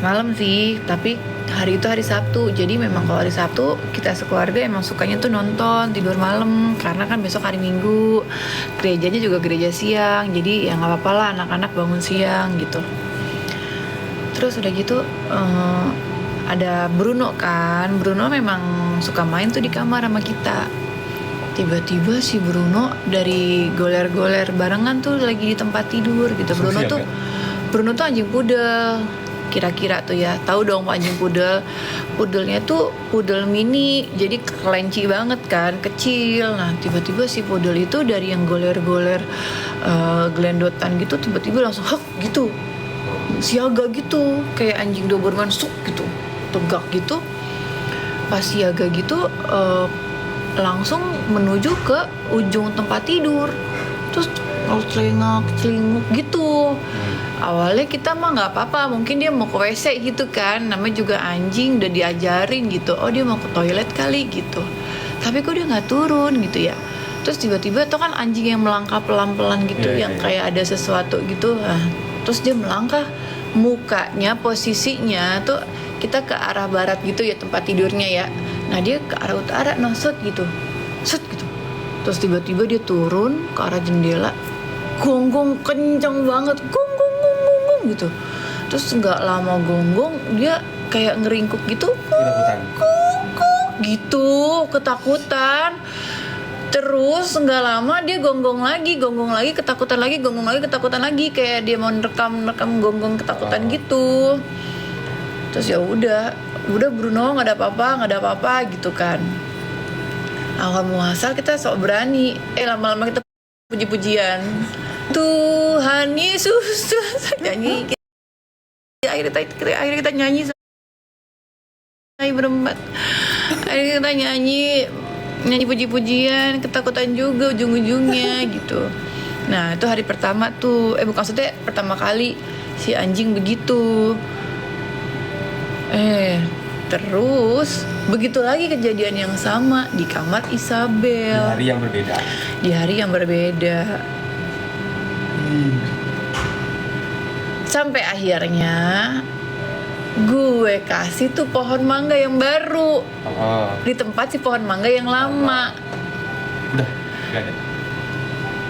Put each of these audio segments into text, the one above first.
semalam sih, tapi hari itu hari Sabtu. Jadi memang kalau hari Sabtu kita sekeluarga emang sukanya tuh nonton, tidur malam karena kan besok hari Minggu. Gerejanya juga gereja siang. Jadi ya nggak apa-apa lah anak-anak bangun siang gitu. Terus udah gitu ada Bruno kan. Bruno memang suka main tuh di kamar sama kita. Tiba-tiba si Bruno dari goler-goler barengan tuh lagi di tempat tidur gitu. Bruno tuh anjing pudel. Kira-kira tuh ya, tahu dong anjing pudel. Pudelnya tuh pudel mini, jadi kelenci banget kan, kecil. Nah, tiba-tiba si pudel itu dari yang goler-goler gelendotan gitu, tiba-tiba langsung hek gitu. Siaga gitu, kayak anjing Doberman suk gitu. Tegak gitu. Pas siaga gitu langsung menuju ke ujung tempat tidur. Terus celinguk gitu. Awalnya kita mah nggak apa-apa, mungkin dia mau ke WC gitu kan, namanya juga anjing udah diajarin gitu, oh dia mau ke toilet kali gitu, tapi kok dia nggak turun gitu ya. Terus tiba-tiba tuh kan anjing yang melangkah pelan-pelan gitu, yang kayak ada sesuatu gitu. Nah, terus dia melangkah, mukanya posisinya tuh kita ke arah barat gitu ya tempat tidurnya ya. Nah dia ke arah utara, set gitu. Terus tiba-tiba dia turun ke arah jendela, gonggong kencang banget, gong gitu. Terus nggak lama gonggong dia kayak ngeringkuk gitu, ketakutan. Terus nggak lama dia gonggong lagi, ketakutan lagi, kayak dia mau rekam gonggong ketakutan gitu. Terus ya udah Bruno nggak ada apa-apa gitu kan. Awal muasal kita sok berani, lama-lama kita puji-pujian. Tuhan Yesus nyanyi. Akhirnya kita nyanyi berempat. Akhirnya kita nyanyi puji-pujian, ketakutan juga ujung-ujungnya gitu. Nah itu hari pertama tuh, maksudnya pertama kali si anjing begitu. Terus begitu lagi kejadian yang sama di kamar Isabel. Di hari yang berbeda. Sampai akhirnya gue kasih tuh pohon mangga yang baru di tempat si pohon mangga yang lama. Udah gak ada?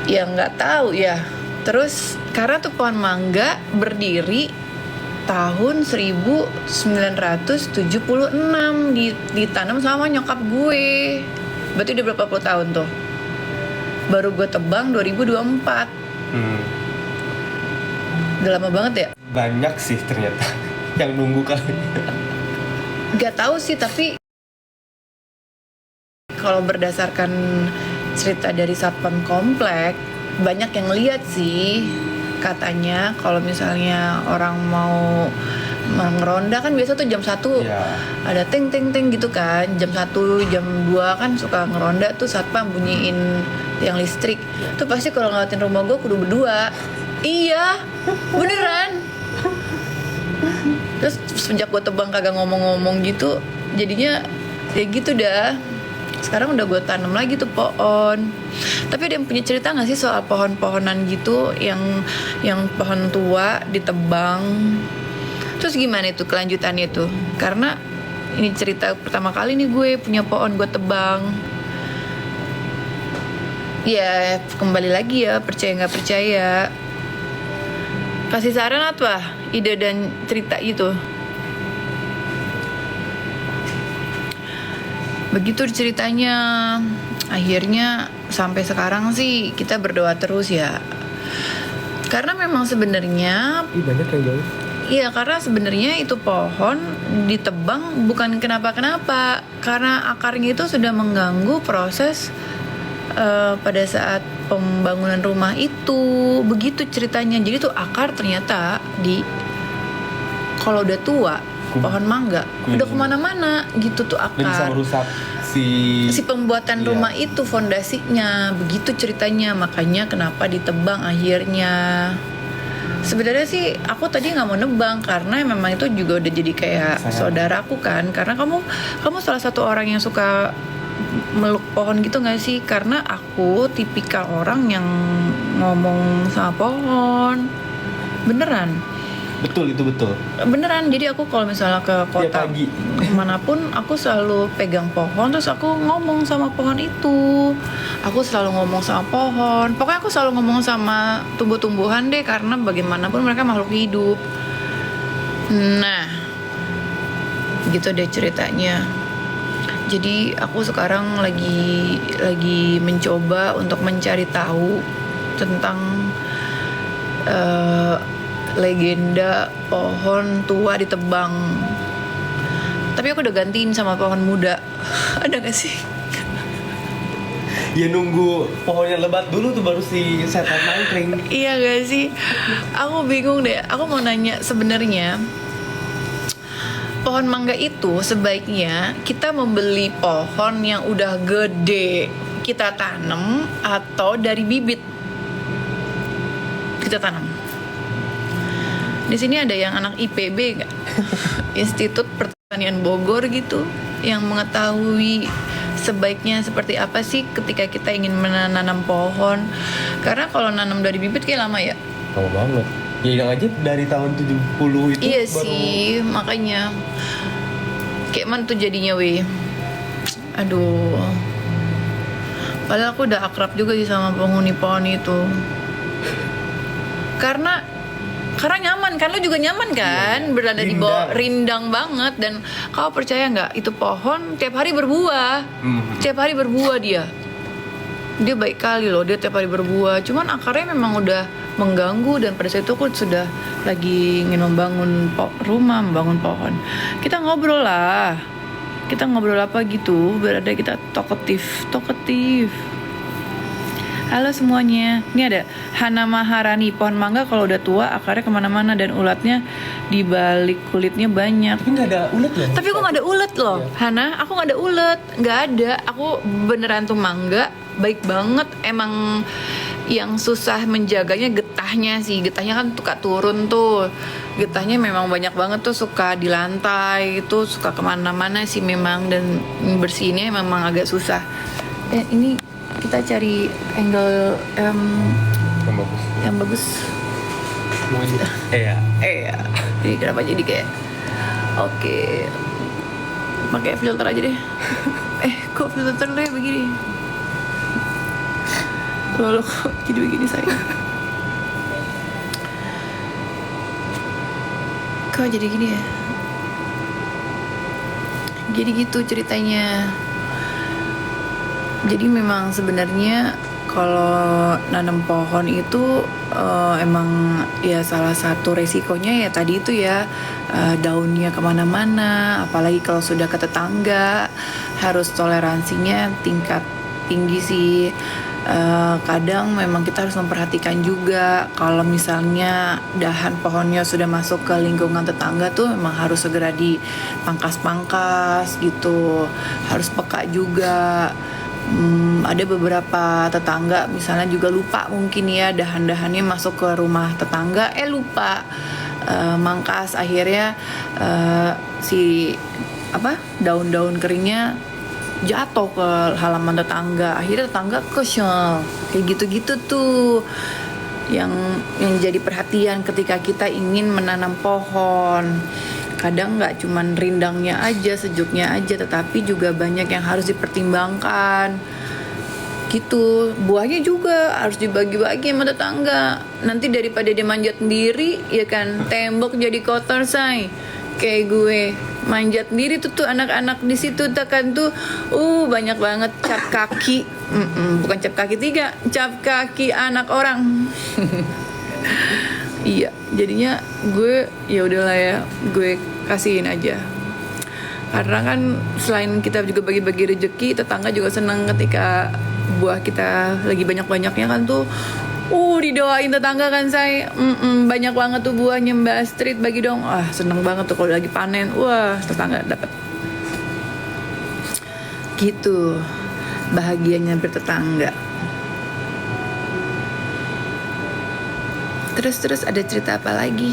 Ya nggak tahu ya. Terus karena tuh pohon mangga berdiri tahun 1976, ditanam sama nyokap gue. Berarti udah berapa puluh tahun tuh. Baru gue tebang 2024. Udah lama banget ya? Banyak sih ternyata yang nunggu kali. Gak tahu sih, tapi kalau berdasarkan cerita dari satpam komplek, banyak yang lihat sih. Katanya kalau misalnya orang mau ngeronda kan biasa tuh jam 1 ada ting gitu kan. Jam 1, jam 2 kan suka ngeronda tuh satpam bunyiin yang listrik. Tuh pasti kalau ngeliatin rumah gue kudu berdua. Iya, beneran. Terus semenjak gue tebang kagak ngomong-ngomong gitu, jadinya ya gitu dah. Sekarang udah gue tanam lagi tuh pohon. Tapi ada yang punya cerita nggak sih soal pohon-pohonan gitu yang pohon tua ditebang? Terus gimana itu kelanjutannya tuh? Karena ini cerita pertama kali nih gue punya pohon gue tebang. Ya kembali lagi ya, percaya nggak percaya. Kasih saran apa? Ide dan cerita itu. Begitu ceritanya. Akhirnya sampai sekarang sih kita berdoa terus ya. Karena memang sebenarnya banyak yang jauh. Iya, karena sebenarnya itu pohon ditebang bukan kenapa-kenapa. Karena akarnya itu sudah mengganggu proses pada saat pembangunan rumah itu. Begitu ceritanya. Jadi tuh akar ternyata kalau udah tua pohon mangga udah kemana-mana gitu tuh akar. Dan bisa merusak si pembuatan rumah itu, fondasinya. Begitu ceritanya. Makanya kenapa ditebang akhirnya. Sebenarnya sih aku tadi nggak mau nebang karena memang itu juga udah jadi kayak saudaraku kan. Karena kamu salah satu orang yang suka meluk pohon gitu nggak sih? Karena aku tipikal orang yang ngomong sama pohon, beneran. Betul, itu betul. Beneran, jadi aku kalau misalnya ke Tiap kota pagi. manapun, aku selalu pegang pohon, terus aku ngomong sama pohon itu. Aku selalu ngomong sama pohon. Pokoknya aku selalu ngomong sama tumbuh-tumbuhan deh, karena bagaimanapun mereka makhluk hidup. Nah, gitu deh ceritanya. Jadi aku sekarang lagi mencoba untuk mencari tahu tentang legenda pohon tua ditebang. Tapi aku udah gantiin sama pohon muda. Ada gak sih? Ya nunggu pohonnya lebat dulu tuh baru si setan nangkring. Iya gak sih? Aku bingung deh. Aku mau nanya, sebenarnya pohon mangga itu sebaiknya kita membeli pohon yang udah gede, kita tanam, atau dari bibit kita tanam. Di sini ada yang anak IPB nggak? Institut Pertanian Bogor gitu, yang mengetahui sebaiknya seperti apa sih ketika kita ingin menanam pohon. Karena kalau nanam dari bibit kayak lama ya. Lama banget. Ya yang aja dari tahun 70 itu Iya baru... sih, makanya kayak man tuh jadinya weh. Aduh. Padahal aku udah akrab juga sih sama penghuni pohon itu. Karena nyaman kan, lo juga nyaman kan, berada di bawah, rindang banget. Dan kau percaya nggak, itu pohon tiap hari berbuah, tiap hari berbuah dia baik kali loh, dia tiap hari berbuah. Cuman akarnya memang udah mengganggu, dan pada saat itu aku sudah lagi ingin membangun rumah, membangun pohon. Kita ngobrol lah, kita ngobrol apa gitu, berada kita talkative. Halo semuanya, ini ada Hana Maharani. Pohon mangga kalau udah tua akarnya kemana-mana dan ulatnya di balik kulitnya banyak. Tapi nggak ada ulet loh. Tapi aku nggak ada ulet loh, iya. Hana, aku nggak ada ulet, nggak ada. Aku beneran tuh mangga baik banget. Emang yang susah menjaganya getahnya sih. Getahnya kan suka turun tuh. Getahnya memang banyak banget tuh, suka di lantai itu, suka kemana-mana sih memang. Dan bersihinnya memang agak susah. Ini kita cari angle yang bagus. Iya. Jadi kenapa jadi kayak oke, pakai filter aja deh. Kok filternya begini? Loh, kok jadi begini saya? Kok jadi gini ya? Jadi gitu ceritanya. Jadi memang sebenarnya kalau nanam pohon itu emang ya salah satu resikonya ya tadi itu ya, daunnya kemana-mana, apalagi kalau sudah ke tetangga harus toleransinya tingkat tinggi sih. Kadang memang kita harus memperhatikan juga kalau misalnya dahan pohonnya sudah masuk ke lingkungan tetangga tuh memang harus segera dipangkas-pangkas gitu, harus peka juga. Ada beberapa tetangga misalnya juga lupa mungkin ya, dahan-dahannya masuk ke rumah tetangga, lupa mangkas, akhirnya daun-daun keringnya jatuh ke halaman tetangga, akhirnya tetangga kesel. Kayak gitu-gitu tuh yang jadi perhatian ketika kita ingin menanam pohon. Kadang nggak cuman rindangnya aja, sejuknya aja, tetapi juga banyak yang harus dipertimbangkan gitu. Buahnya juga harus dibagi-bagi sama tetangga. Nanti daripada dia manjat sendiri, ya kan, tembok jadi kotor say. Kayak gue manjat sendiri tuh anak-anak di situ tekan tuh, banyak banget cap kaki. Bukan cap kaki 3, cap kaki anak orang. Iya, jadinya gue ya udahlah ya, gue kasihin aja. Karena kan selain kita juga bagi-bagi rezeki, tetangga juga senang ketika buah kita lagi banyak-banyaknya kan tuh. Didoain tetangga kan saya, banyak banget tuh buahnya Mbak Astrid, bagi dong. Seneng banget tuh kalau lagi panen. Tetangga dapat. Gitu, bahagianya bertetangga. Terus ada cerita apa lagi?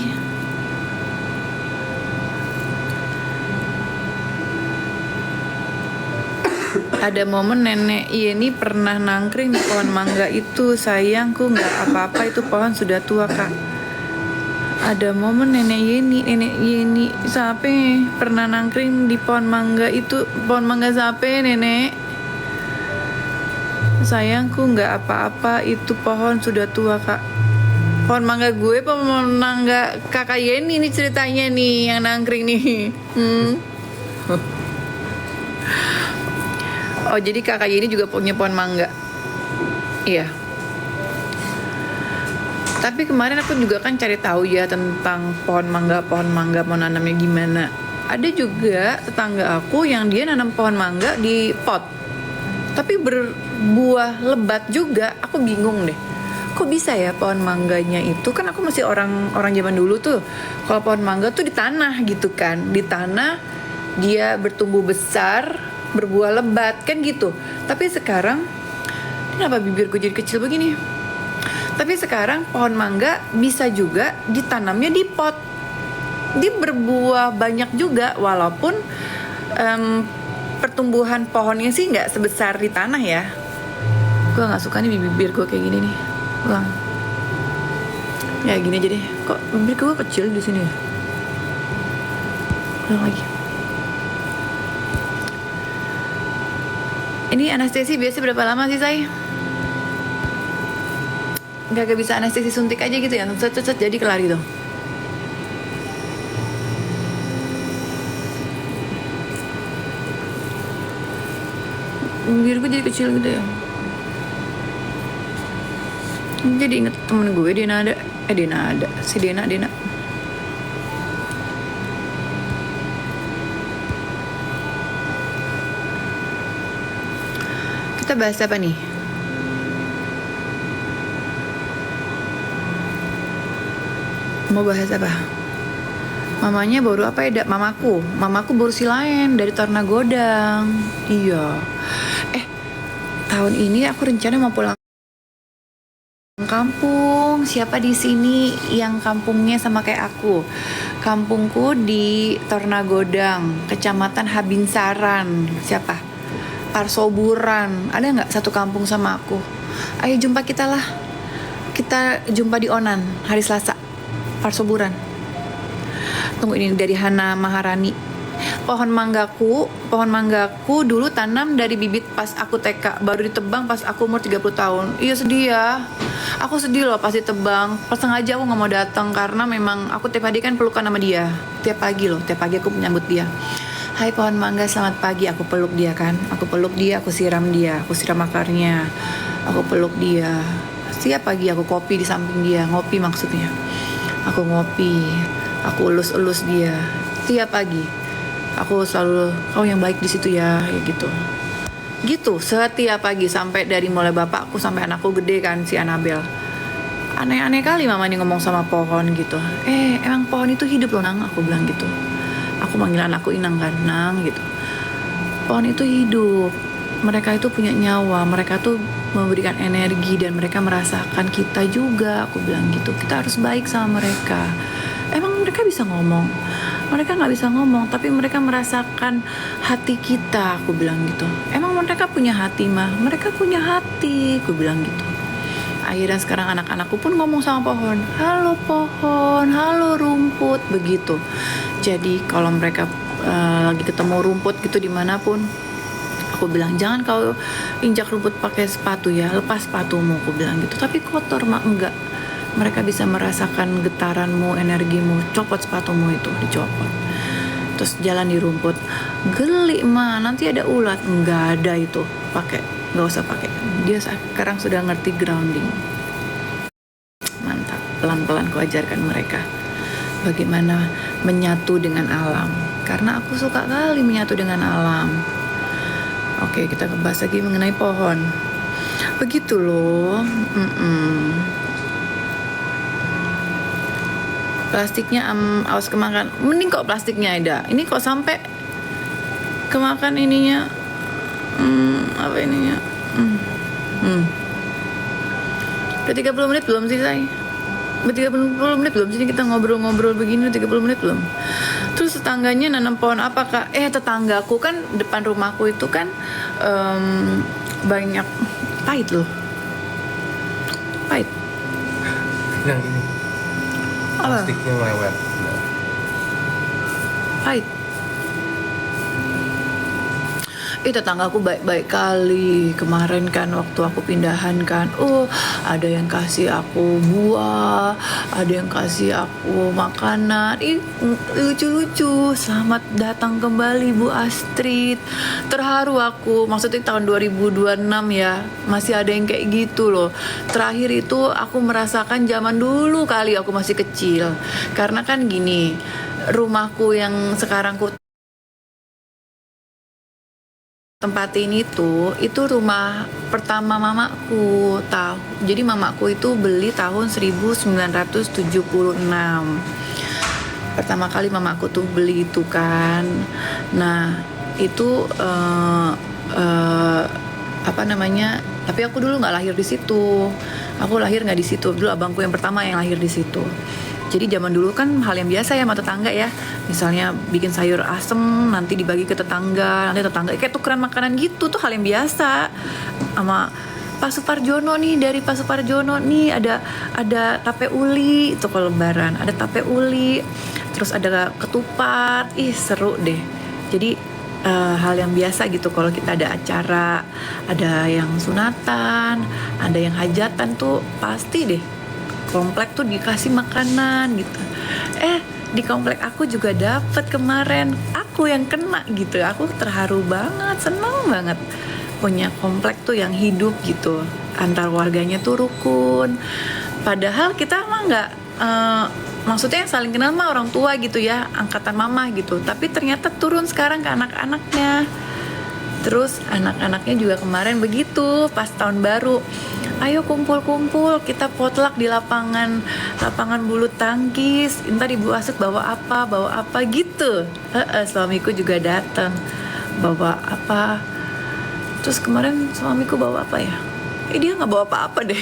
Ada momen nenek ini pernah nangkring di pohon mangga itu. Sayangku nggak apa-apa, itu pohon sudah tua kak. Ada momen nenek Yeni sape pernah nangkring di pohon mangga itu. Pohon mangga sape nenek. Sayangku nggak apa-apa, itu pohon sudah tua kak. Pohon mangga gue, pohon mangga kakak Yeni nih ceritanya nih yang nangkring nih. Oh jadi kakak Yeni juga punya pohon mangga. Iya. Tapi kemarin aku juga kan cari tahu ya tentang pohon mangga mau nanamnya gimana. Ada juga tetangga aku yang dia nanam pohon mangga di pot, tapi berbuah lebat juga. Aku bingung deh, kok bisa ya pohon mangganya itu, kan aku masih orang zaman dulu tuh, kalau pohon mangga tuh di tanah gitu kan, di tanah dia bertumbuh besar, berbuah lebat kan gitu. Tapi sekarang, kenapa bibirku jadi kecil begini? Tapi sekarang pohon mangga bisa juga ditanamnya di pot, dia berbuah banyak juga, walaupun pertumbuhan pohonnya sih nggak sebesar di tanah ya. Gue nggak suka nih bibir gue kayak gini nih, ulang. Ya gini aja deh, kok bibir gue kecil di sini. Ulang lagi. Ini anestesi biasa berapa lama sih say? Gak bisa anestesi suntik aja gitu ya, set jadi kelar gitu. Bibir gue jadi kecil gitu ya. Jadi inget temen gue, si Dena. Kita bahas apa nih? Mau bahas apa? Mamanya baru apa ya? Mamaku baru silain dari Torna Godang. Iya. Tahun ini aku rencana mau pulang kampung. Siapa di sini yang kampungnya sama kayak aku? Kampungku di Torna Godang, Kecamatan Habinsaran. Siapa? Parsoburan. Ada nggak satu kampung sama aku? Ayo jumpa kita lah. Kita jumpa di Onan hari Selasa. Parsoburan. Tunggu, ini dari Hana Maharani. Pohon manggaku dulu tanam dari bibit pas aku TK, baru ditebang pas aku umur 30 tahun. Iya sedih ya. Aku sedih loh pas ditebang. Pas sengaja aku nggak mau datang karena memang aku tiap hari kan pelukan sama dia. Tiap pagi aku menyambut dia. Hai pohon mangga, selamat pagi. Aku peluk dia kan. Aku siram akarnya. Aku peluk dia. Setiap pagi aku kopi di samping dia, ngopi maksudnya. Aku ngopi, aku elus dia tiap pagi. Aku selalu, kau yang baik di situ ya, gitu setiap pagi, sampai dari mulai bapakku sampai anakku gede kan, si Anabel. Aneh-aneh kali mama ini ngomong sama pohon gitu. Emang pohon itu hidup loh Nang, aku bilang gitu. Aku manggil anakku Inang kan, Nang gitu. Pohon itu hidup, mereka itu punya nyawa, mereka tuh memberikan energi dan mereka merasakan kita juga, aku bilang gitu. Kita harus baik sama mereka. Emang mereka bisa ngomong? Mereka nggak bisa ngomong, tapi mereka merasakan hati kita, aku bilang gitu. Emang mereka punya hati mah? Mereka punya hati, aku bilang gitu. Akhirnya sekarang anak-anakku pun ngomong sama pohon, halo pohon, halo rumput, begitu. Jadi kalau mereka lagi ketemu rumput gitu dimanapun, aku bilang jangan kau injak rumput pakai sepatu ya, lepas sepatumu, aku bilang gitu. Tapi kotor mah enggak. Mereka bisa merasakan getaranmu, energimu. Copot sepatumu itu, dicopot. Terus jalan di rumput. Geli mah, nanti ada ulat. Enggak ada itu, nggak usah pakai. Dia sekarang sudah ngerti grounding. Mantap, pelan-pelan ku ajarkan mereka bagaimana menyatu dengan alam. Karena aku suka kali menyatu dengan alam. Oke, kita bahas lagi mengenai pohon. Begitu loh. Plastiknya awas kemakan. Mending kok plastiknya ada. Ini kok sampai kemakan ininya. Apa ininya? Udah 30 menit belum sih say? Udah 30 menit belum sih kita ngobrol-ngobrol begini? Udah 30 menit belum? Terus tetangganya nanam pohon apa kak? Tetanggaku kan depan rumahku itu kan banyak pahit loh. Pahit. Yang ini. plastiknya lewat. Nah. Pahit. Tetanggaku baik-baik kali kemarin kan waktu aku pindahan kan. Ada yang kasih aku buah, ada yang kasih aku makanan. Lucu-lucu. Selamat datang kembali Bu Astrid. Terharu aku. Maksudnya tahun 2026 ya. Masih ada yang kayak gitu loh. Terakhir itu aku merasakan zaman dulu kali aku masih kecil. Karena kan gini, rumahku yang sekarang ku tempatin itu rumah pertama mamaku jadi mamaku itu beli tahun 1976. Pertama kali mamaku tuh beli itu kan. Nah itu apa namanya, tapi aku dulu nggak lahir di situ. Aku lahir nggak di situ, dulu abangku yang pertama yang lahir di situ. Jadi zaman dulu kan hal yang biasa ya sama tetangga ya. Misalnya bikin sayur asem nanti dibagi ke tetangga, nanti tetangga kayak tukeran makanan gitu, tuh hal yang biasa. Sama Pak Suparjono nih, dari Pak Suparjono nih ada tape uli itu kalau lebaran, ada tape uli, terus ada ketupat. Seru deh. Jadi hal yang biasa gitu kalau kita ada acara, ada yang sunatan, ada yang hajatan tuh pasti deh komplek tuh dikasih makanan gitu. Di komplek aku juga dapet kemarin, aku yang kena gitu. Aku terharu banget, seneng banget punya komplek tuh yang hidup gitu, antar warganya tuh rukun. Padahal kita mah nggak maksudnya yang saling kenal mah orang tua gitu ya, angkatan mama gitu. Tapi ternyata turun sekarang ke anak-anaknya. Terus anak-anaknya juga kemarin begitu pas tahun baru, ayo kumpul-kumpul, kita potluck di lapangan bulu tangkis. Ntar Ibu Astrid bawa apa gitu. Suamiku juga datang bawa apa. Terus kemarin suamiku bawa apa ya? Dia nggak bawa apa-apa deh.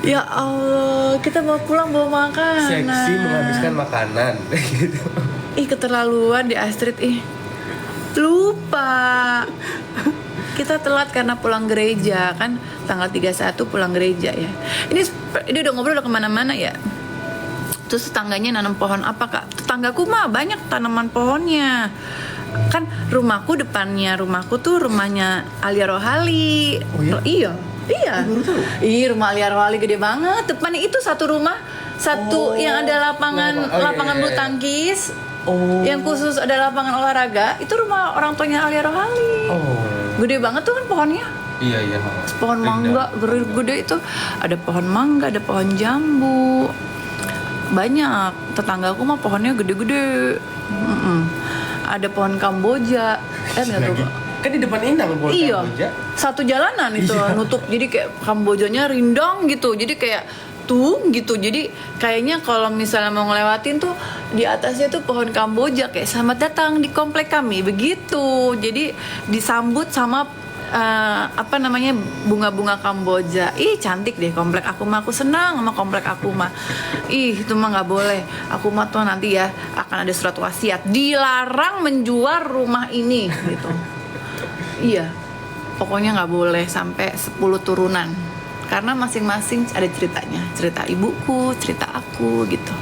Ya Allah, kita mau pulang bawa makanan. Seksi menghabiskan makanan gitu. Keterlaluan di Astrid. Lupa. Kita telat karena pulang gereja kan, tanggal 31 pulang gereja ya. Ini udah ngobrol udah kemana-mana ya. Terus tetangganya nanam pohon apa kak? Tetanggaku mah banyak tanaman pohonnya. Kan depannya rumahku tuh rumahnya Alia Rohali. Oh iya? Iya. Rumah Alia Rohali gede banget. Depannya itu satu rumah, yang ada lapangan bulu tangkis. Yang khusus ada lapangan olahraga, itu rumah orang tuanya Alia Rohali. Gede banget tuh kan pohonnya. Iya. Pohon mangga gede itu. Ada pohon mangga, ada pohon jambu. Banyak. Tetanggaku mah pohonnya gede-gede. Ada pohon Kamboja. Nggak tuh. Kan di depan Inang pohon Kamboja. Satu jalanan itu nutup. Jadi kayak Kambojanya rindang gitu. Jadi kayak gitu. Jadi kayaknya kalau misalnya mau ngelewatin tuh di atasnya tuh pohon Kamboja, kayak selamat datang di komplek kami begitu. Jadi disambut sama bunga-bunga Kamboja. Cantik deh komplek aku mah. Aku senang sama komplek aku mah. Itu mah nggak boleh. Aku mah tuh nanti ya akan ada surat wasiat, dilarang menjual rumah ini gitu. Iya, pokoknya nggak boleh sampai 10 turunan. Karena masing-masing ada ceritanya, cerita ibuku, cerita aku gitu.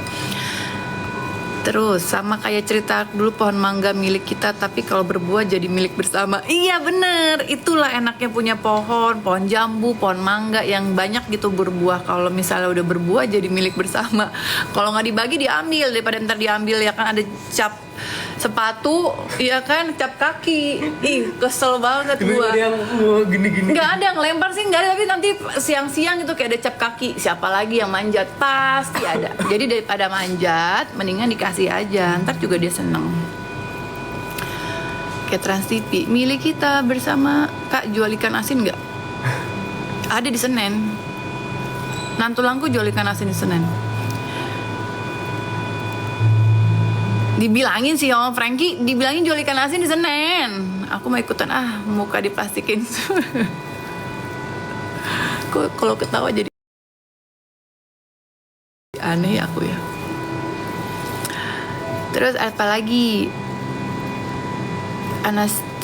Terus sama kayak cerita dulu pohon mangga milik kita, tapi kalau berbuah jadi milik bersama. Iya bener, itulah enaknya punya pohon jambu, pohon mangga yang banyak gitu berbuah. Kalau misalnya udah berbuah jadi milik bersama. Kalau nggak dibagi diambil, daripada ntar diambil ya kan ada cap sepatu, ya kan cap kaki. Kesel banget gua. Yang gini-gini. Nggak ada yang lempar sih, nggak ada, tapi nanti siang-siang gitu kayak ada cap kaki. Siapa lagi yang manjat? Pasti ada. Jadi daripada manjat, mendingan dikasih aja. Ntar juga dia seneng. Kayak Trans TV, milik kita bersama. Kak, jual ikan asin nggak? Ada di Senen. Nantulangku jual ikan asin di Senen. Dibilangin sih sama Frankie, dibilangin jual ikan asin di Senen. Aku mau ikutan, muka diplastikin. Kok kalau ketawa jadi aneh aku ya. Terus apa lagi?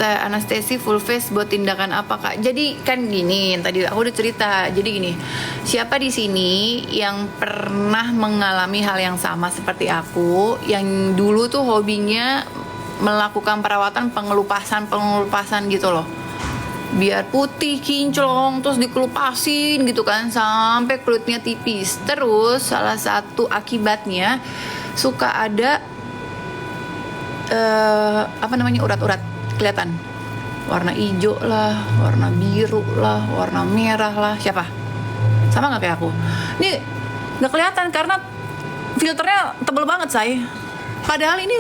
Anestesi full face buat tindakan apa kak? Jadi kan gini, tadi aku udah cerita. Jadi gini, siapa di sini yang pernah mengalami hal yang sama seperti aku, yang dulu tuh hobinya melakukan perawatan pengelupasan gitu loh, biar putih kinclong terus dikelupasin gitu kan sampai kulitnya tipis. Terus salah satu akibatnya suka ada urat-urat kelihatan, warna hijau lah, warna biru lah, warna merah lah. Siapa? Sama nggak kayak aku? Ini nggak kelihatan karena filternya tebel banget say. Padahal ini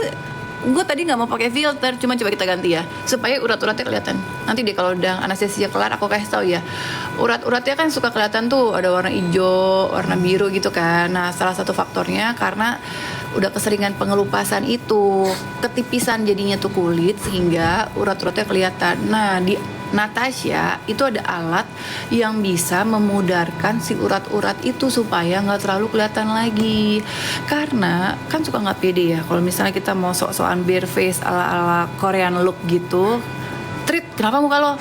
gue tadi nggak mau pakai filter, cuma coba kita ganti ya supaya urat-uratnya kelihatan. Nanti deh kalau udah anestesia kelar aku kasih tahu ya. Urat-uratnya kan suka kelihatan tuh ada warna hijau, warna biru gitu kan. Nah salah satu faktornya karena udah keseringan pengelupasan itu, ketipisan jadinya tuh kulit sehingga urat-uratnya kelihatan. Nah di Natasha itu ada alat yang bisa memudarkan si urat-urat itu supaya nggak terlalu kelihatan lagi. Karena kan suka nggak pede ya kalau misalnya kita mau sok-sokan bare face ala-ala Korean look gitu. Trit, kenapa muka lo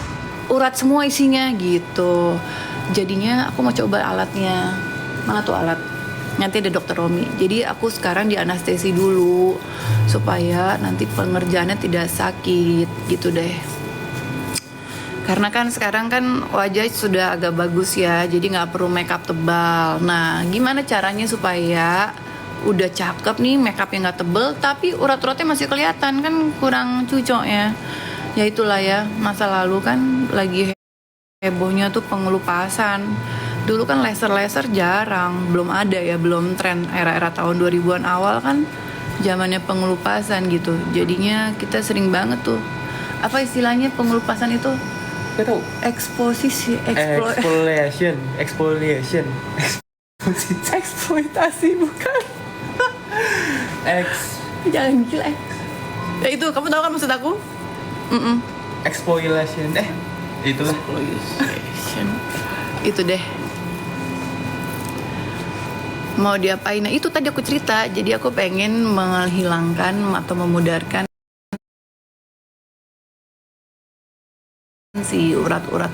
urat semua isinya gitu. Jadinya aku mau coba alatnya. Mana tuh alat? Nanti ada dokter Romi. Jadi aku sekarang di anestesi dulu supaya nanti pengerjaannya tidak sakit gitu deh. Karena kan sekarang kan wajah sudah agak bagus ya, jadi nggak perlu makeup tebal. Nah, gimana caranya supaya udah cakep nih makeupnya nggak tebel, tapi urat-uratnya masih kelihatan kan kurang cucok ya. Ya itulah ya, masa lalu kan lagi hebohnya tuh pengelupasan. Dulu kan laser jarang, belum ada ya, belum tren era-era tahun 2000-an awal kan zamannya pengelupasan gitu. Jadinya kita sering banget tuh. Apa istilahnya pengelupasan itu? Gak tau. Eksposisi, exfoliation. eksploitasi bukan? Jangan gila. Ya itu, kamu tahu kan maksud aku? Exfoliation. Itulah. Exfoliation. Itu deh. Mau diapain? Nah itu tadi aku cerita. Jadi aku pengen menghilangkan atau memudarkan si urat-urat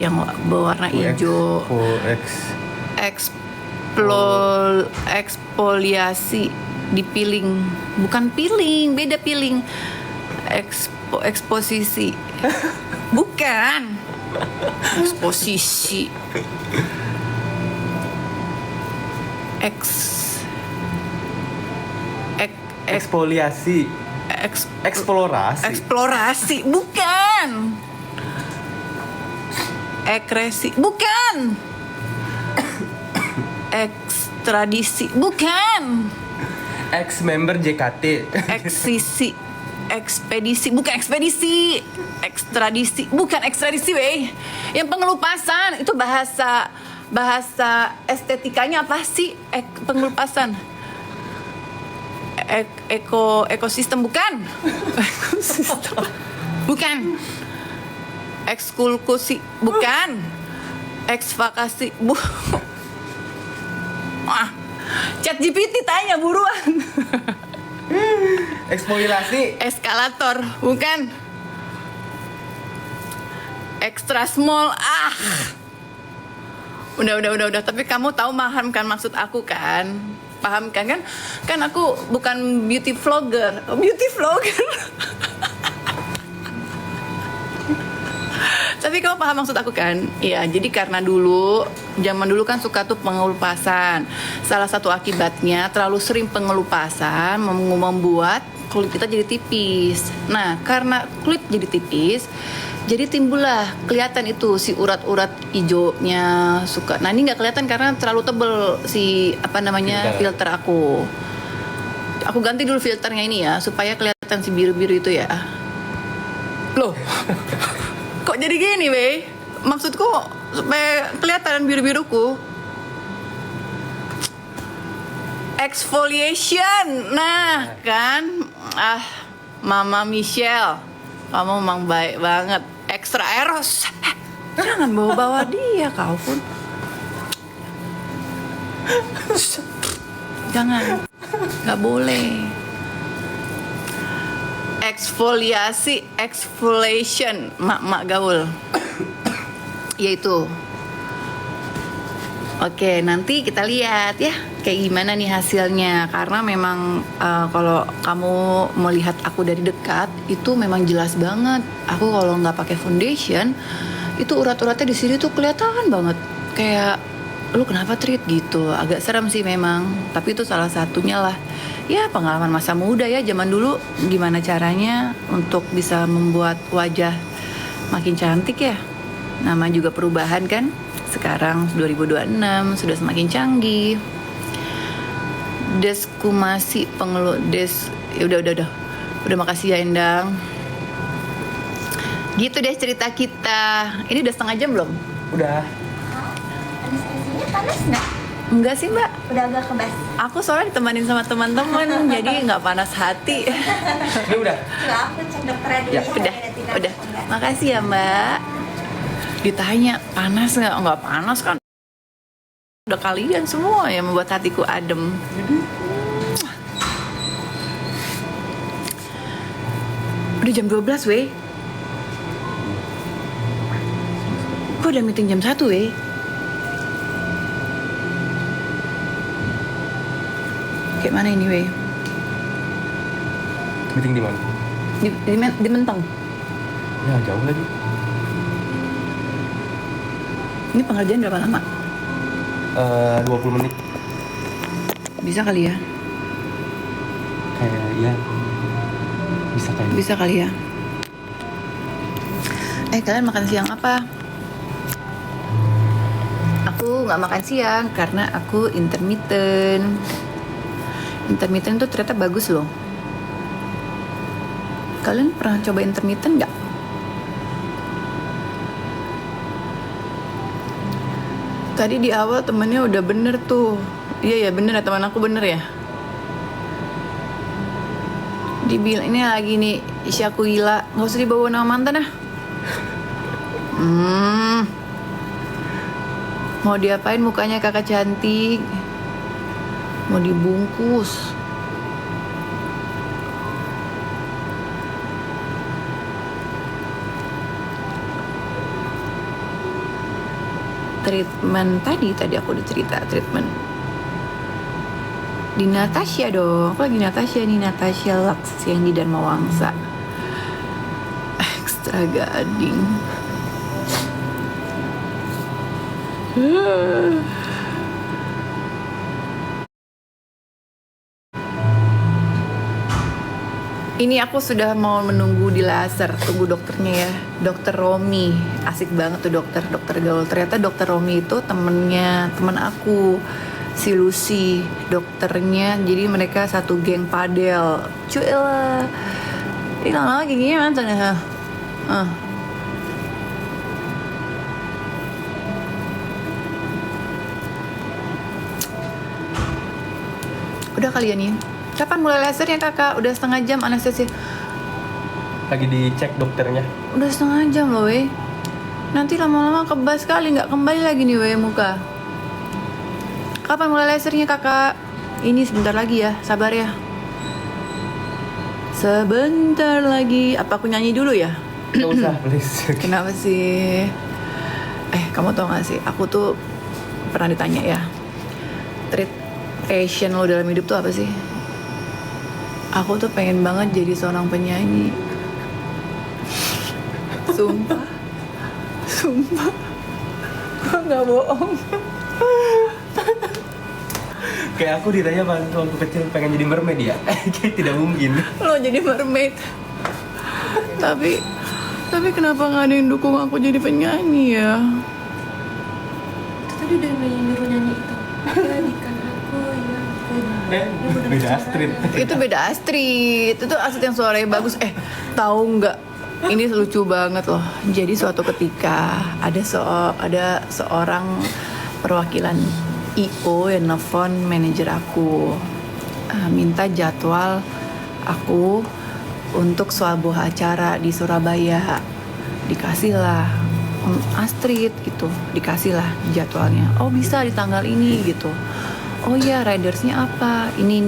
yang berwarna hijau. Eksfoliasi, dipiling. Bukan peeling, beda peeling. Eksposisi. Bukan. Eksposisi. Eksfoliasi. Eksplorasi. Bukan. Ekresi, bukan. Ekstradisi, bukan. Ex member JKT. Eksisi, ekspedisi, bukan ekspedisi. Ekstradisi, bukan ekstradisi weh. Yang pengelupasan itu bahasa estetikanya apa sih? Pengelupasan. Ekosistem bukan. Ekosistem bukan. Ekskulkusi bukan. Eksvakasi ChatGPT tanya buruan. Eksfoliasi. Eskalator bukan. Extra small Udah. Tapi kamu tahu paham kan maksud aku kan? Paham kan aku bukan beauty vlogger. Tapi kamu paham maksud aku kan? Iya, jadi karena zaman dulu kan suka tuh pengelupasan. Salah satu akibatnya terlalu sering pengelupasan membuat kulit kita jadi tipis. Nah, karena kulit jadi tipis, jadi timbullah kelihatan itu si urat-urat hijaunya suka. Nah ini nggak kelihatan karena terlalu tebel si filter aku. Aku ganti dulu filternya ini ya supaya kelihatan si biru-biru itu ya. Loh, kok jadi gini weh? Maksudku supaya kelihatan biru-biruku. Exfoliation, nah kan, Mama Michelle, kamu memang baik banget. Extra eros. Jangan bawa-bawa dia kau pun. Jangan. Gak boleh. exfoliation mak gaul. Yaitu. Oke, nanti kita lihat ya kayak gimana nih hasilnya. Karena memang kalau kamu melihat aku dari dekat itu memang jelas banget. Aku kalau nggak pakai foundation itu urat-uratnya di sini tuh kelihatan banget. Kayak lu kenapa Trit gitu. Agak serem sih memang. Tapi itu salah satunya lah. Ya pengalaman masa muda ya, zaman dulu gimana caranya untuk bisa membuat wajah makin cantik ya. Nama juga perubahan kan. Sekarang 2026 sudah semakin canggih. Deskumasi pengeluh ya udah makasih ya Endang. Gitu deh cerita kita. Ini udah setengah jam belum? Udah. Anestesinya panas nggak? Enggak sih Mbak. Udah agak kebas. Aku soalnya ditemenin sama teman-teman jadi nggak panas hati. Ini udah. Nggak, aku cek dokternya dulu Ya. Udah. Makasih ya Mbak. Ditanya panas nggak panas kan udah kalian semua yang membuat hatiku adem. Udah jam 12 weh. Kok udah meeting jam 1 weh. Kayak mana ini weh? Meeting di mana? Di Menteng. Ya jauh lagi. Ini pengerjaan berapa lama? 20 menit. Bisa kali ya? Kayak ya. Bisa kayak. Bisa kali ya. Kalian makan siang apa? Aku nggak makan siang karena aku intermittent. Intermittent tuh ternyata bagus loh. Kalian pernah coba intermittent nggak? Tadi di awal temennya udah bener tuh. Iya ya bener ya, teman aku bener ya. Dibilang ini lagi nih Syakuila, nggak usah dibawa nama mantan ah. Mau diapain mukanya kakak cantik? Mau dibungkus. Treatment tadi aku udah cerita treatment di Natasha dong. Aku lagi Natasha nih, Natasha Lux yang di Dharma Wangsa. Extra Gading. Ini aku sudah mau menunggu di laser, tunggu dokternya ya. Dokter Romi, asik banget tuh dokter gaul. Ternyata dokter Romi itu temen aku, si Lucy, dokternya. Jadi mereka satu geng padel. Cuy, ini lama-lama giginya mantan ya. Udah kalian nih. Kapan mulai lasernya kakak? Udah setengah jam anestesi. Lagi dicek dokternya. Udah setengah jam loh weh. Nanti lama-lama kebas sekali, nggak kembali lagi nih weh muka. Kapan mulai lasernya kakak? Ini sebentar lagi ya, sabar ya. Sebentar lagi. Apa aku nyanyi dulu ya? Nggak usah please. Kenapa sih? Kamu tau gak sih? Aku tuh pernah ditanya ya. Passion lo dalam hidup tuh apa sih? Aku tuh pengen banget jadi seorang penyanyi. Sumpah. Gue gak bohong. Kayak aku ditanya waktu kecil pengen jadi mermaid ya. Kayak tidak mungkin. Lo jadi mermaid. Tapi kenapa gak ada yang dukung aku jadi penyanyi ya? Tadi udah nyuruh nyanyi itu. Jadikan aku yang Beda Astrid. Itu beda Astrid. Itu Astrid yang suaranya bagus. Tahu nggak? Ini lucu banget loh. Jadi suatu ketika ada seorang perwakilan IO yang nelfon manajer aku, minta jadwal aku untuk sebuah acara di Surabaya. Dikasihlah Astrid gitu, dikasihlah jadwalnya. Oh bisa di tanggal ini gitu. Oh ya, ridersnya apa? Ini.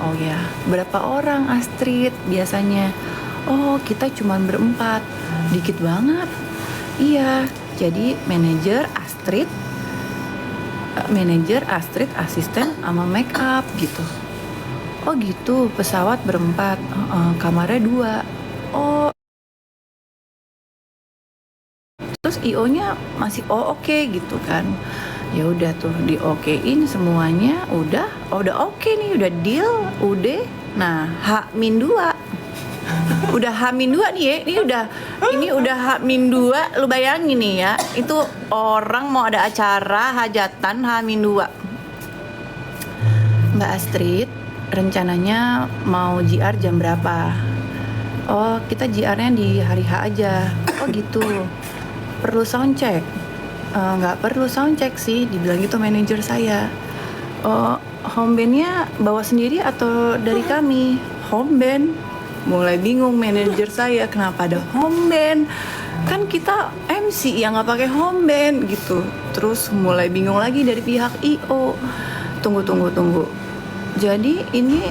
Oh ya, berapa orang Astrid biasanya? Oh, kita cuma berempat. Dikit banget. Iya, jadi manajer Astrid, asisten sama make up gitu. Oh gitu, pesawat berempat, kamarnya 2. Oh, terus IO-nya masih oke gitu kan. Ya udah tuh di okein semuanya, udah oke nih, udah deal, udah. Nah, H-2. Udah H-2 nih ya. Ini udah H-2, lu bayangin nih ya. Itu orang mau ada acara hajatan H-2. Mbak Astrid, rencananya mau JR jam berapa? Oh, kita JR-nya di hari H aja. Oh gitu. Perlu sound check? Nggak perlu sound check sih, dibilang gitu manajer saya. Oh, home band-nya bawa sendiri atau dari kami? Home band? Mulai bingung manajer saya, kenapa ada home band? Kan kita MC yang nggak pakai home band gitu. Terus mulai bingung lagi dari pihak IO. Tunggu. Jadi ini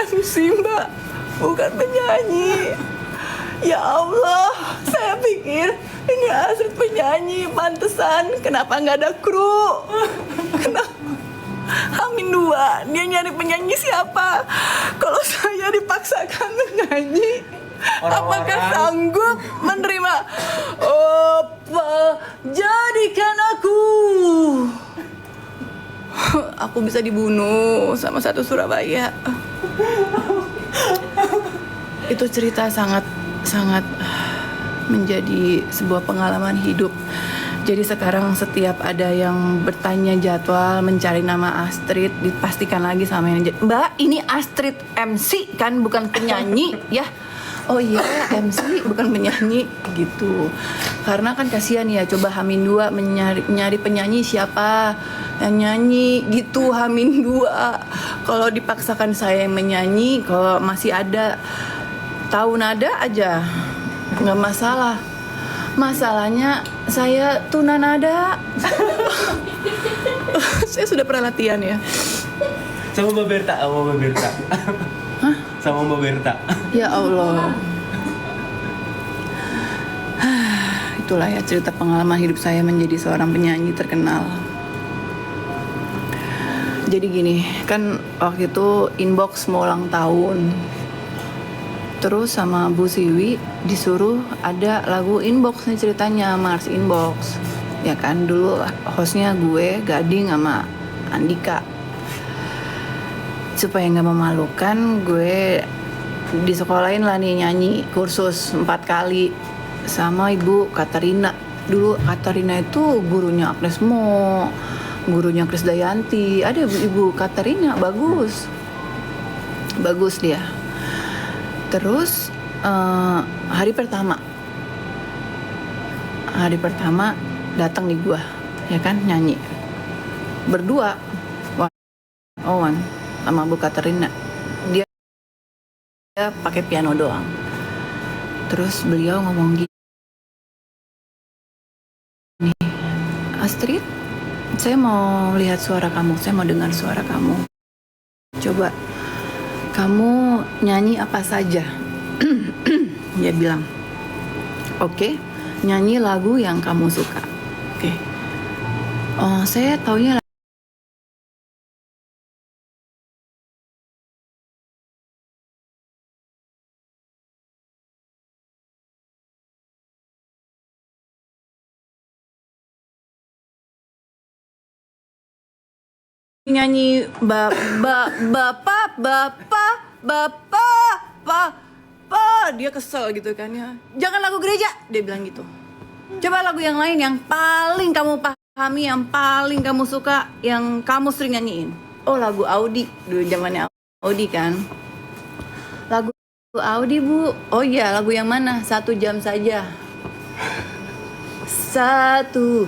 MC Mbak, bukan penyanyi. Ya Allah, saya pikir ini Astrid penyanyi, pantesan. Kenapa nggak ada kru? Kenapa? H-2, dia nyari penyanyi siapa? Kalau saya dipaksakan menyanyi, apakah sanggup menerima? Apa jadikan aku? Aku bisa dibunuh sama satu Surabaya. Itu cerita sangat menjadi sebuah pengalaman hidup. Jadi sekarang setiap ada yang bertanya jadwal mencari nama Astrid, dipastikan lagi sama manajer, Mbak ini Astrid MC kan, bukan penyanyi ya. Oh iya, MC bukan penyanyi gitu. Karena kan kasihan ya, coba H-2 nyari penyanyi siapa yang nyanyi gitu H-2. Kalau dipaksakan saya yang menyanyi, kalau masih ada tahu nada aja nggak masalah. Masalahnya saya tunanada. Saya sudah pernah latihan ya. Sama Mbak Berta. Hah? Sama Mbak Berta. Ya Allah. Itulah ya cerita pengalaman hidup saya menjadi seorang penyanyi terkenal. Jadi gini, kan waktu itu Inbox mau ulang tahun. Terus sama Bu Siwi disuruh ada lagu Inbox nih ceritanya, Mars Inbox. Ya kan, dulu hostnya gue, Gading sama Andika. Supaya nggak memalukan, gue disekolahin lah nih nyanyi kursus 4 kali sama Ibu Katarina. Dulu Katarina itu gurunya Agnes Mo, gurunya Krisdayanti. Ada Ibu Katarina, bagus dia. Terus hari pertama datang di gua, ya kan, nyanyi berdua, Owan sama Bu Katerina. Dia pakai piano doang. Terus beliau ngomong gini, Astrid, saya mau lihat suara kamu, saya mau dengar suara kamu. Coba kamu nyanyi apa saja. Dia bilang, oke, nyanyi lagu yang kamu suka. Oke. Oh, saya taunya nyanyi bapak, dia kesel gitu kan ya. Jangan lagu gereja, dia bilang gitu. Coba lagu yang lain yang paling kamu pahami, yang paling kamu suka, yang kamu sering nyanyiin. Oh, lagu Audi, dulu zamannya Audi kan. Lagu Audi, Bu. Oh iya, lagu yang mana? 1 jam saja. Satu.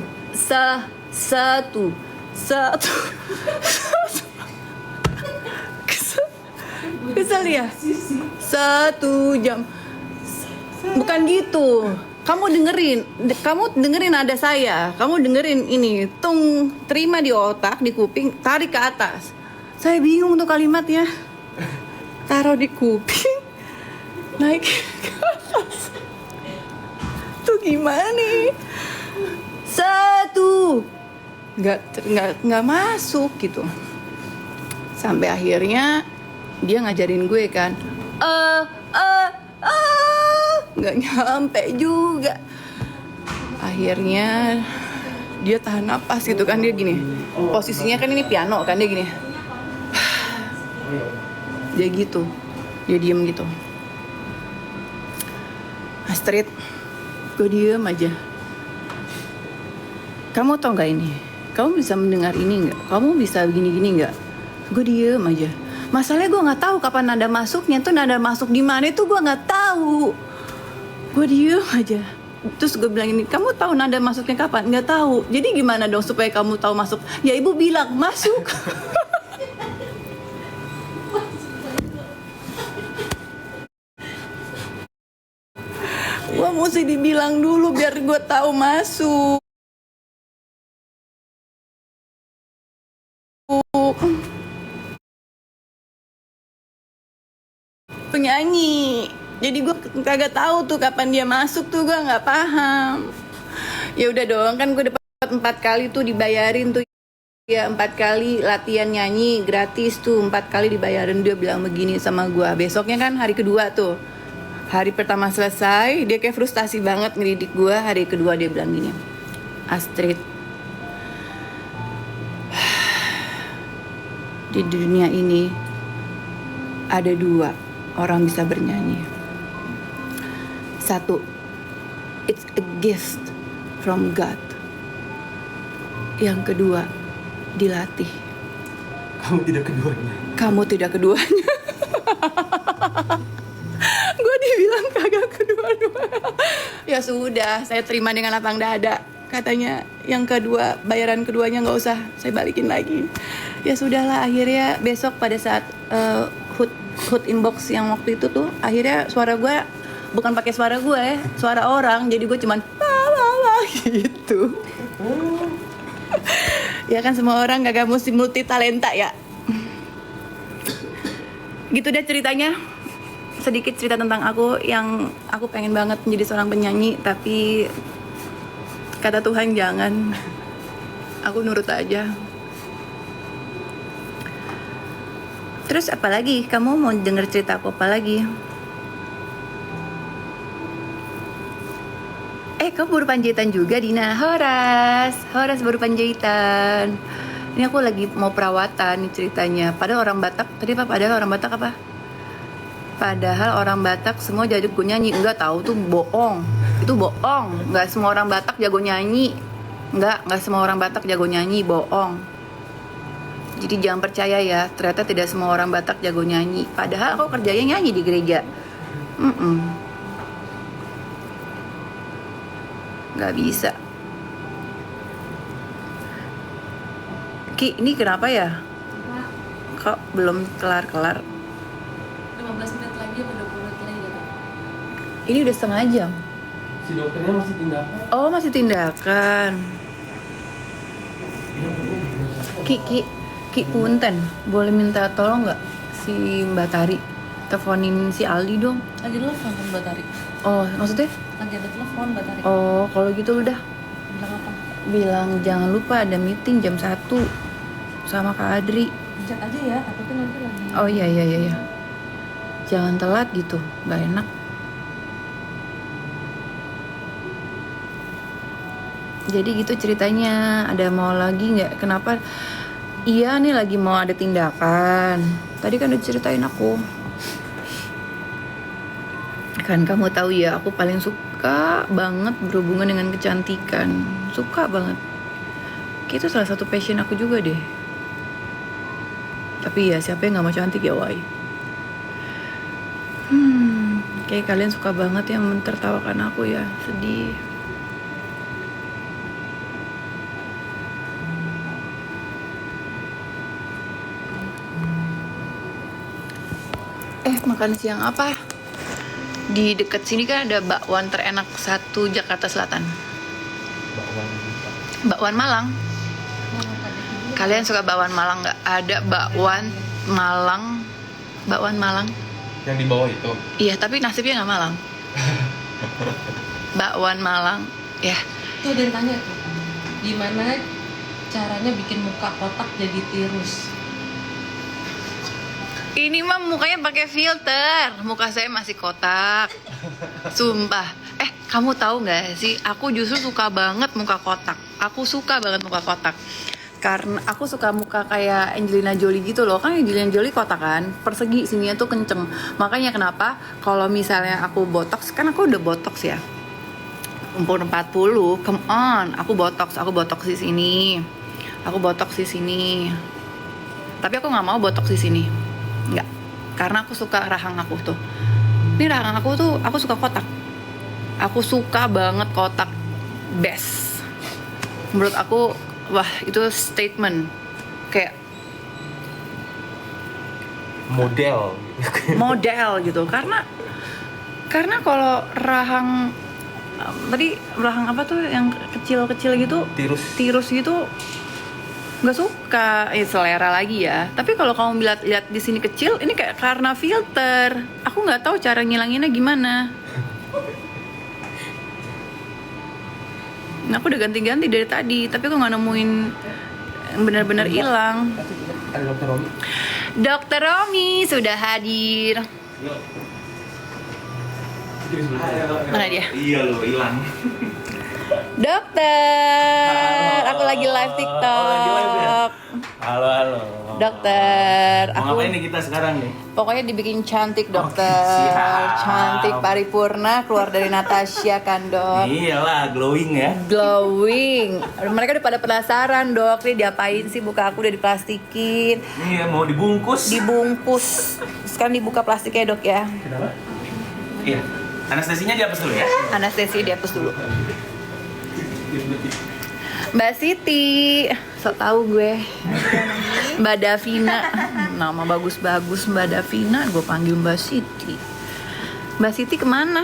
Kesel ya? 1 jam. Bukan gitu. kamu dengerin nada saya, kamu dengerin ini, tung, terima di otak, di kuping, tarik ke atas. Saya bingung tuh kalimatnya, taruh di kuping, naik ke atas. Tuh gimana nih? Satu, nggak masuk gitu. Sampai akhirnya dia ngajarin gue kan, nggak nyampe juga. Akhirnya dia tahan napas gitu kan, dia gini, posisinya kan ini piano kan, dia gini, dia gitu, dia diem gitu. Astrid, gue diem aja. Kamu tau gak ini? Kamu bisa mendengar ini nggak? Kamu bisa gini-gini nggak? Gue diem aja. Masalahnya gue nggak tahu kapan nada masuknya, tuh nada masuk di mana itu gue nggak tahu. Gue diem aja. Terus gue bilang ini, kamu tahu nada masuknya kapan? Nggak tahu. Jadi gimana dong supaya kamu tahu masuk? Ya ibu bilang masuk. Gue mesti dibilang dulu biar gue tahu masuk. Penyanyi, jadi gue kagak tahu tuh kapan dia masuk tuh, gue nggak paham. Ya udah dong, kan gue dapat 4 kali tuh dibayarin tuh ya, 4 kali latihan nyanyi gratis tuh, 4 kali dibayarin. Dia bilang begini sama gue, besoknya kan hari kedua tuh, hari pertama selesai dia kayak frustasi banget ngedidik gue. Hari kedua dia bilang gini, Astrid, di dunia ini ada 2 orang bisa bernyanyi. 1, it's a gift from God. Yang kedua, dilatih. Kamu tidak keduanya. Kamu tidak keduanya. Gue dibilang kagak kedua-dua. Ya sudah, saya terima dengan lapang dada. Katanya yang kedua, bayaran keduanya nggak usah, saya balikin lagi. Ya sudahlah, akhirnya besok pada saat hood inbox yang waktu itu tuh, akhirnya suara gue bukan pakai suara gue ya, suara orang. Jadi gue cuman gitu. Ya kan semua orang gak mesti multi talenta ya. Gitu deh ceritanya. Sedikit cerita tentang aku, yang aku pengen banget menjadi seorang penyanyi, tapi kata Tuhan jangan. Aku nurut aja. Terus apa lagi? Kamu mau denger cerita aku apa lagi? Kamu baru panjaitan juga, Dina. Horas baru panjaitan. Ini aku lagi mau perawatan nih ceritanya. Padahal orang Batak, tadi apa? Padahal orang Batak apa? Padahal orang Batak semua jago nyanyi. Enggak, tahu tuh bohong. Itu bohong. Enggak semua orang Batak jago nyanyi. Enggak semua orang Batak jago nyanyi, bohong. Jadi jangan percaya ya, ternyata tidak semua orang Batak jago nyanyi. Padahal aku kerjanya nyanyi di gereja. Gak bisa. Ki, ini kenapa ya? Kok belum kelar-kelar? 15 menit lagi atau 20 menit lagi ya? Ini udah setengah jam. Si dokternya masih tindakan. Oh, masih tindakan. Ki punten, boleh minta tolong nggak si Mbak Tari teleponin si Aldi dong? Lagi telepon kan Mbak Tari. Oh, maksudnya? Lagi ada telepon Mbak Tari. Oh, kalau gitu udah Bilang apa? bilang jangan lupa ada meeting jam 1 sama Kak Adri. Chat aja ya, takutnya nanti lagi. Oh iya. Jangan telat gitu, nggak enak. Jadi gitu ceritanya. Ada mau lagi nggak? Kenapa? Iya nih lagi mau ada tindakan. Tadi kan udah ceritain aku. Kan kamu tahu ya, aku paling suka banget berhubungan dengan kecantikan. Suka banget. Kayak itu salah satu passion aku juga deh. Tapi ya siapa yang gak mau cantik ya, Wai? Kayak kalian suka banget yang mentertawakan aku ya. Sedih. Makan siang apa? Di dekat sini kan ada bakwan terenak satu Jakarta Selatan. Bakwan Malang. Kalian suka bakwan Malang nggak? Ada bakwan Malang. Bakwan Malang. Yang di bawah itu. Iya, tapi nasibnya nggak Malang. Bakwan Malang. Ya, Tuh ada yang tanya tuh, gimana caranya bikin muka kotak jadi tirus? ini mah mukanya pakai filter. Muka saya masih kotak. Sumpah. Kamu tahu nggak sih? Aku justru suka banget muka kotak. Aku suka banget muka kotak. Karena aku suka muka kayak Angelina Jolie gitu loh. Kan Angelina Jolie kotak kan, persegi sininya tuh kenceng. Makanya kenapa kalau misalnya aku botox, kan aku udah botox ya. Umur 40, come on, aku botox di sini. Aku botox di sini. Tapi aku nggak mau botox di sini. Nggak. Karena aku suka rahang aku tuh. Ini rahang aku tuh, aku suka kotak. Aku suka banget kotak. Best. Menurut aku, wah, itu statement. Kayak model gitu. Karena kalau rahang tadi rahang apa tuh yang kecil-kecil gitu, tirus gitu, nggak suka. Selera lagi ya. Tapi kalau kamu lihat di sini kecil, ini kayak karena filter. Aku nggak tahu cara ngilanginnya gimana. Nah, aku udah ganti-ganti dari tadi, tapi aku nggak nemuin yang benar-benar hilang. Ada Dokter Romi. Dokter Romi sudah hadir. Mana dia? Iya lo hilang. Dokter, aku lagi live TikTok. lagi live ya? Halo. Dokter, Mau ngapain nih kita sekarang nih? pokoknya dibikin cantik dokter, siap. cantik paripurna keluar dari Natasha kan dok. Iyalah, glowing ya. Glowing. Mereka udah pada penasaran dok, nih diapain sih muka aku udah diplastikin, Iya, mau dibungkus. dibungkus. Sekarang dibuka plastiknya dok ya. Kenapa? Iya. Anestesinya dihapus dulu ya. Anestesi dihapus dulu. Mbak Siti, sok tahu gue. Mbak Davina, nama bagus-bagus Mbak Davina, gue panggil Mbak Siti. Mbak Siti kemana?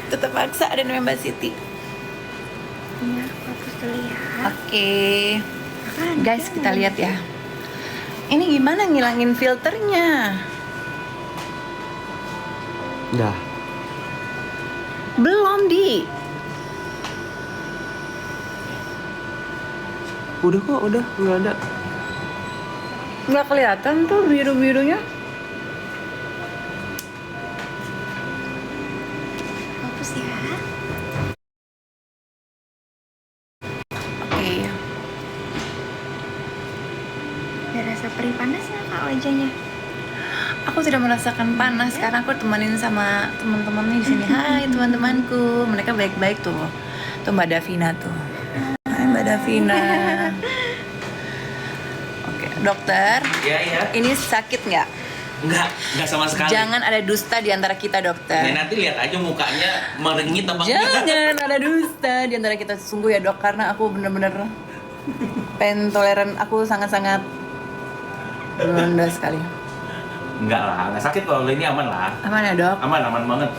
Tetap maksa ada namanya Mbak Siti. Iya, fokus dulu ya. Oke, guys kita lihat ya. Ini gimana ngilangin filternya? Dah. Belum di. Udah kok, nggak ada. Nggak kelihatan tuh biru-birunya. Fokus ya. Oke. Ada rasa perih panas nggak kak wajahnya? Aku tidak merasakan panas karena aku temenin sama teman-teman nih di sini. Hai teman-temanku, mereka baik-baik tuh. Tuh Mbak Davina tuh. Hai Mbak Davina. Oke, dokter. Iya. Ini sakit nggak? Enggak sama sekali. Jangan ada dusta di antara kita Ya, dokter. nanti lihat aja mukanya merengit apa enggak. Jangan ada dusta di antara kita, sungguh ya dok, karena aku bener-bener pain toleran aku sangat-sangat rendah sekali. Enggak lah, enggak sakit kalau ini aman lah. Aman ya dok? Aman banget.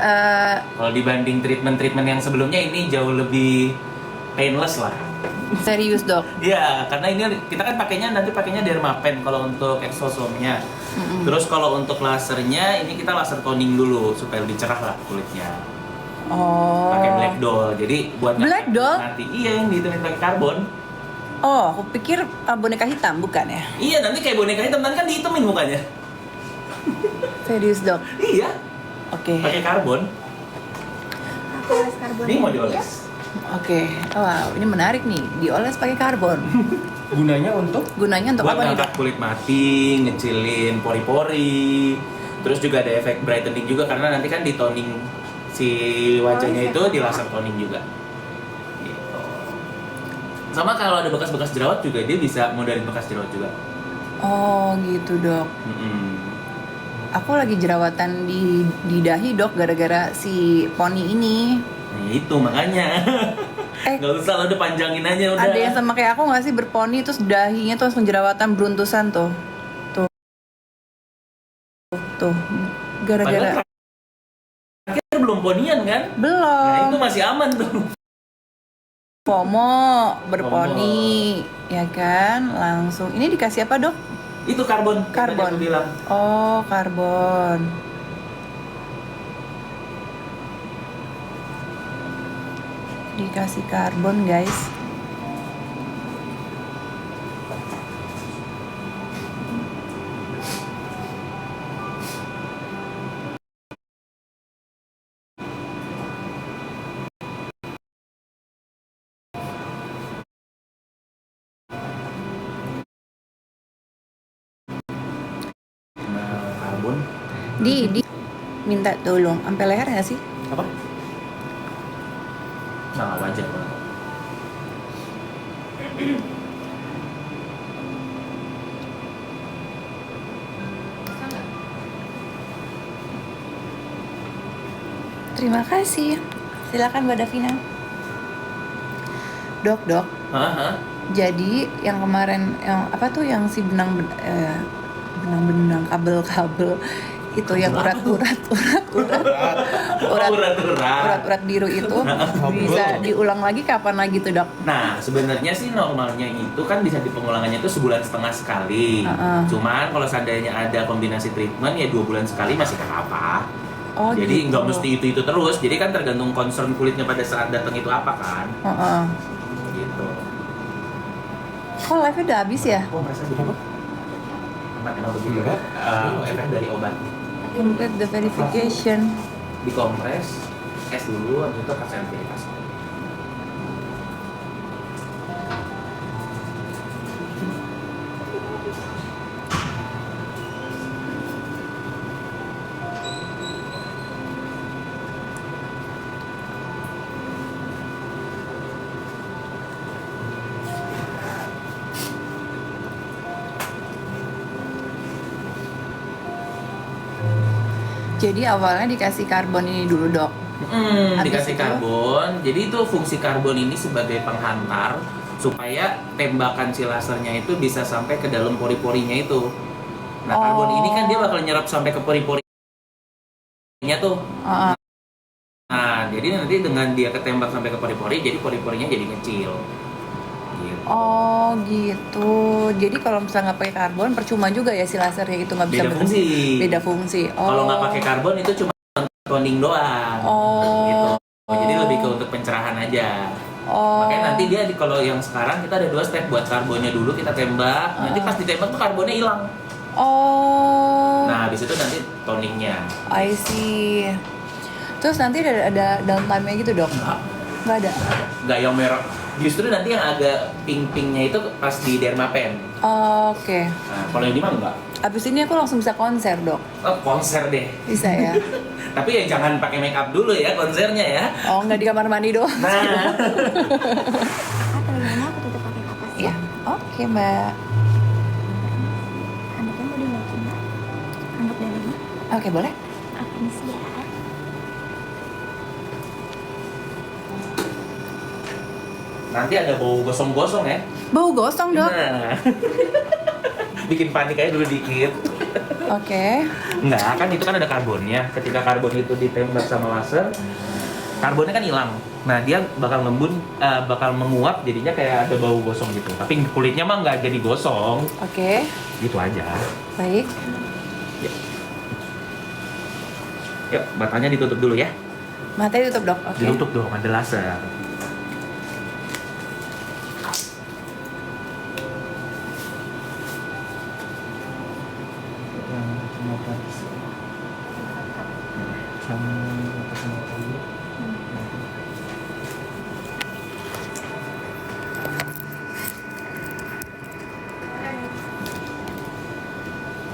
Eh, Kalau dibanding treatment yang sebelumnya ini jauh lebih painless lah. serius dok. Iya, karena ini kita kan nanti pakainya Dermapen kalau untuk exosomnya. Terus kalau untuk lasernya ini kita laser toning dulu supaya lebih cerah lah kulitnya. Oh. Pakai black doll. Jadi buat Black doll? nanti iya yang dihitungin pakai karbon. Oh, aku pikir boneka hitam, bukan ya? Iya, nanti kayak boneka hitam nanti kan dihitumin mukanya. Serius dok? Iya, Oke. pakai karbon. Aku les karbon. Ini mau dioles. Oke. Wow, ini menarik nih. Dioles pakai karbon. Gunanya untuk Gunanya untuk Buat apa nih ngangkat dok? kulit mati, ngecilin pori-pori. Terus juga ada efek brightening juga karena nanti kan di toning si wajahnya itu di laser toning juga. Gitu. Sama kalau ada bekas-bekas jerawat juga dia bisa modelin bekas jerawat juga. Oh gitu dok. Mm-mm. Aku lagi jerawatan di dahi dok gara-gara si poni ini. Nah, itu makanya. Nggak usah lo udah panjangin aja udah. Ada yang sama kayak aku nggak sih, berponi terus dahinya tuh langsung jerawatan beruntusan tuh. Tuh. Gara-gara Padahal terakhir belum ponian kan? Nah belum. itu masih aman tuh. FOMO berponi, ya kan? Langsung. Ini dikasih apa, Dok? Itu karbon. yang tadi Karbon. aku bilang. Oh, karbon. Dikasih karbon, guys. Nah, karbon. Di minta tolong sampai leher nggak sih? Apa? Nah wajar banget. Terima kasih. Silakan Mbak Davina. Dok. Hah? Jadi yang kemarin yang apa tuh yang si benang-benang kabel-kabel itu yang urat-urat biru itu bisa diulang lagi kapan lagi tuh, Dok? Nah, sebenarnya sih normalnya itu kan bisa pengulangannya itu sebulan setengah sekali. Cuman kalau seandainya ada kombinasi treatment ya 2 bulan sekali masih nggak apa-apa. Oh, Jadi gitu. nggak mesti itu terus. Jadi kan tergantung concern kulitnya pada saat datang itu apa kan. Gitu. Kok live-nya udah habis ya? Oh, merasa gitu. Emang begitu. Efek dari obat. Complete the verification. Dikompres, es dulu, habis itu kasih antivirus. Jadi awalnya dikasih karbon ini dulu, Dok. Habis Dikasih itu? karbon. Jadi itu fungsi karbon ini sebagai penghantar supaya tembakan si lasernya itu bisa sampai ke dalam pori-porinya itu. Nah, karbon ini kan dia bakal nyerap sampai ke pori-porinya tuh. Nah, jadi nanti dengan dia ketembak sampai ke pori-pori, jadi pori-porinya jadi kecil. Gitu. Oh gitu. Jadi kalau misalnya nggak pakai karbon, percuma juga ya si lasernya itu nggak bisa Beda fungsi. Beda fungsi. Oh. Kalau nggak pakai karbon itu cuma toning doang. Oh. Gitu. Jadi lebih ke untuk pencerahan aja. Oh. Makanya nanti dia kalau yang sekarang kita ada 2 step, buat karbonnya dulu kita tembak. Nanti pas ditembak tuh karbonnya hilang. Oh. Nah, habis itu nanti toningnya. I see. Terus nanti ada downtime-nya gitu, Dok? Nggak ada. Nggak yang merah. Justru nanti yang agak pink-pinknya itu pas di Dermapen. Oke. Nah, kalau yang di mana enggak? Abis ini aku langsung bisa konser, Dok. Oh, konser deh. Bisa ya? Tapi ya jangan pakai make up dulu ya konsernya ya. Oh, nggak di kamar mandi doang. Nah. Atau gimana aku tetap pakai kapas Iya. ya? Oke, Mbak. Handuknya mau dinaikin Mbak? Handuk dadanya? Oke, boleh? Oke, ini sih ya. Nanti ada bau gosong-gosong ya. Bau gosong, Dok. Nah. Bikin panik aja dulu dikit. Oke. Enggak, kan itu kan ada karbonnya. Ketika karbon itu ditembak sama laser, karbonnya kan hilang. Nah, dia bakal bakal menguap jadinya kayak ada bau gosong gitu. Tapi kulitnya mah nggak jadi gosong. Oke. Gitu aja. Baik. Yuk, matanya ditutup dulu ya. Matanya tutup, Dok. Oke. Ditutup dong, ada laser.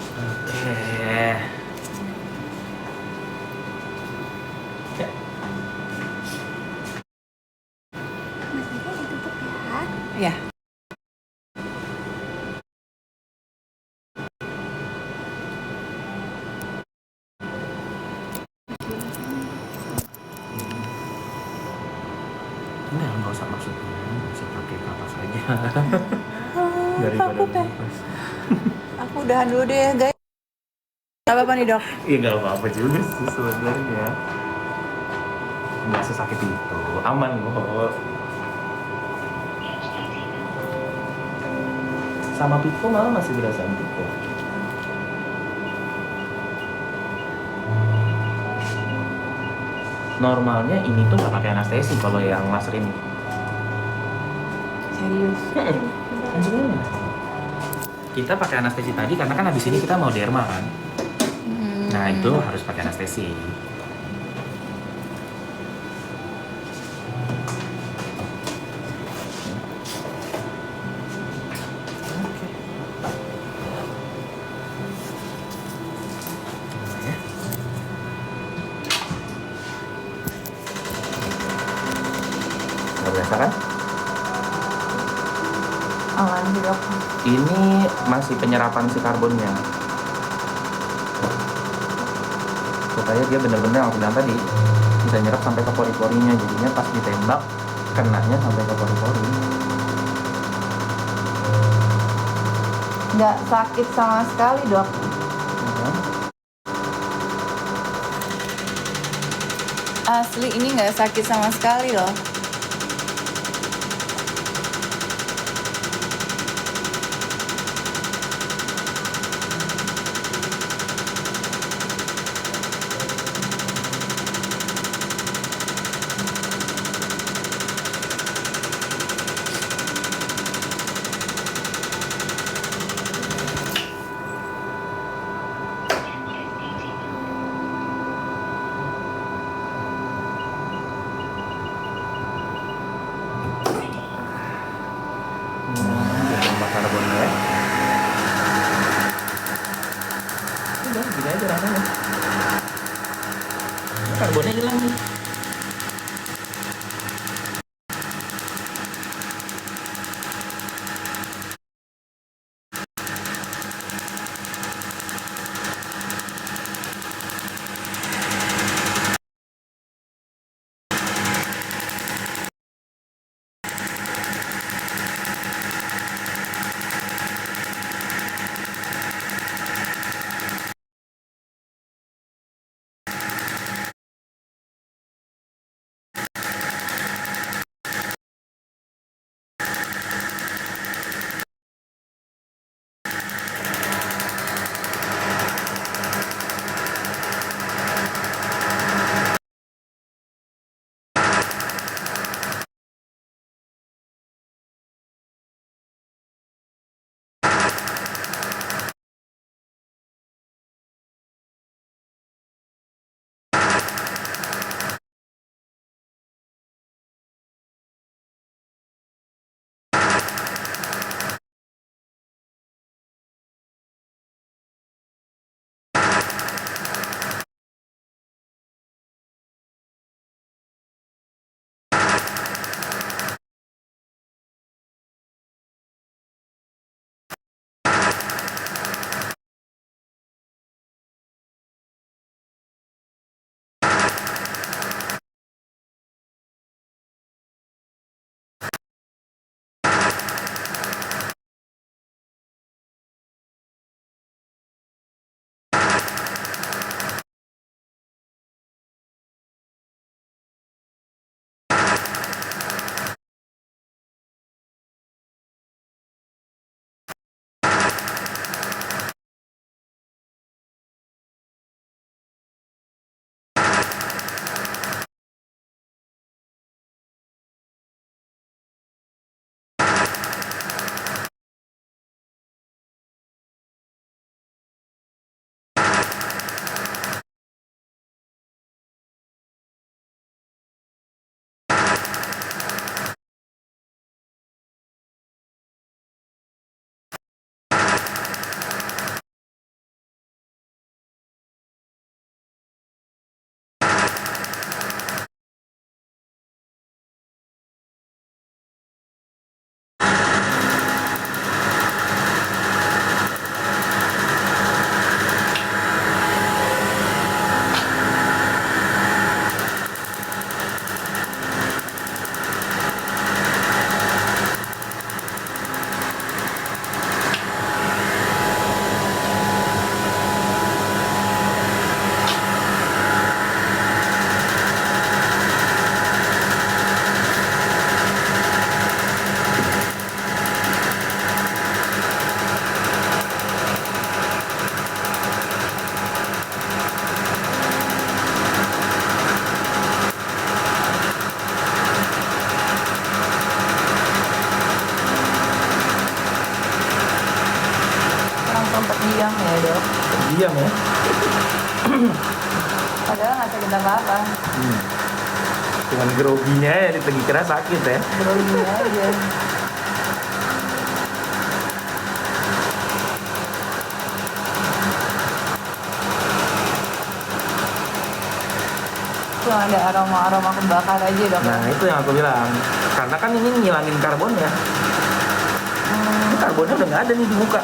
Matanya ditutup ya. Ya. Enggak usah masuk. Daripada takut ya. lepas. Aku udahan dulu deh guys. Gak apa-apa nih dok. Iya nggak apa-apa juga sih sebenarnya. Nggak sesakit itu, aman kok. Sama Piko malah masih berasa empuk kok. Normalnya ini tuh nggak pakai anestesi kalau yang laser ini. Serius. Kita pakai anestesi tadi karena kan habis ini kita mau derma kan. Nah itu harus pakai anestesi. Nggak berasa kan? Aman sih dok. Ini masih penyerapan si karbonnya. Supaya dia benar-benar yang aku bilang tadi bisa nyerap sampai ke pori-porinya, jadinya pas ditembak kenanya sampai ke pori-pori. Nggak sakit sama sekali dok. Asli ini nggak sakit sama sekali loh. Ditembak karbonnya ya. Udah, gini aja rasanya. Karbonnya hilang nih. Sempat diam ya dok. Diam ya. Padahal nggak sakit apa-apa. Cuman groginya ya lagi kira sakit ya. Grogi aja. Cuma ada aroma kebakar aja dok. Nah itu yang aku bilang. Karena kan ini ngilangin karbonnya. Ini karbonnya udah nggak ada nih di muka.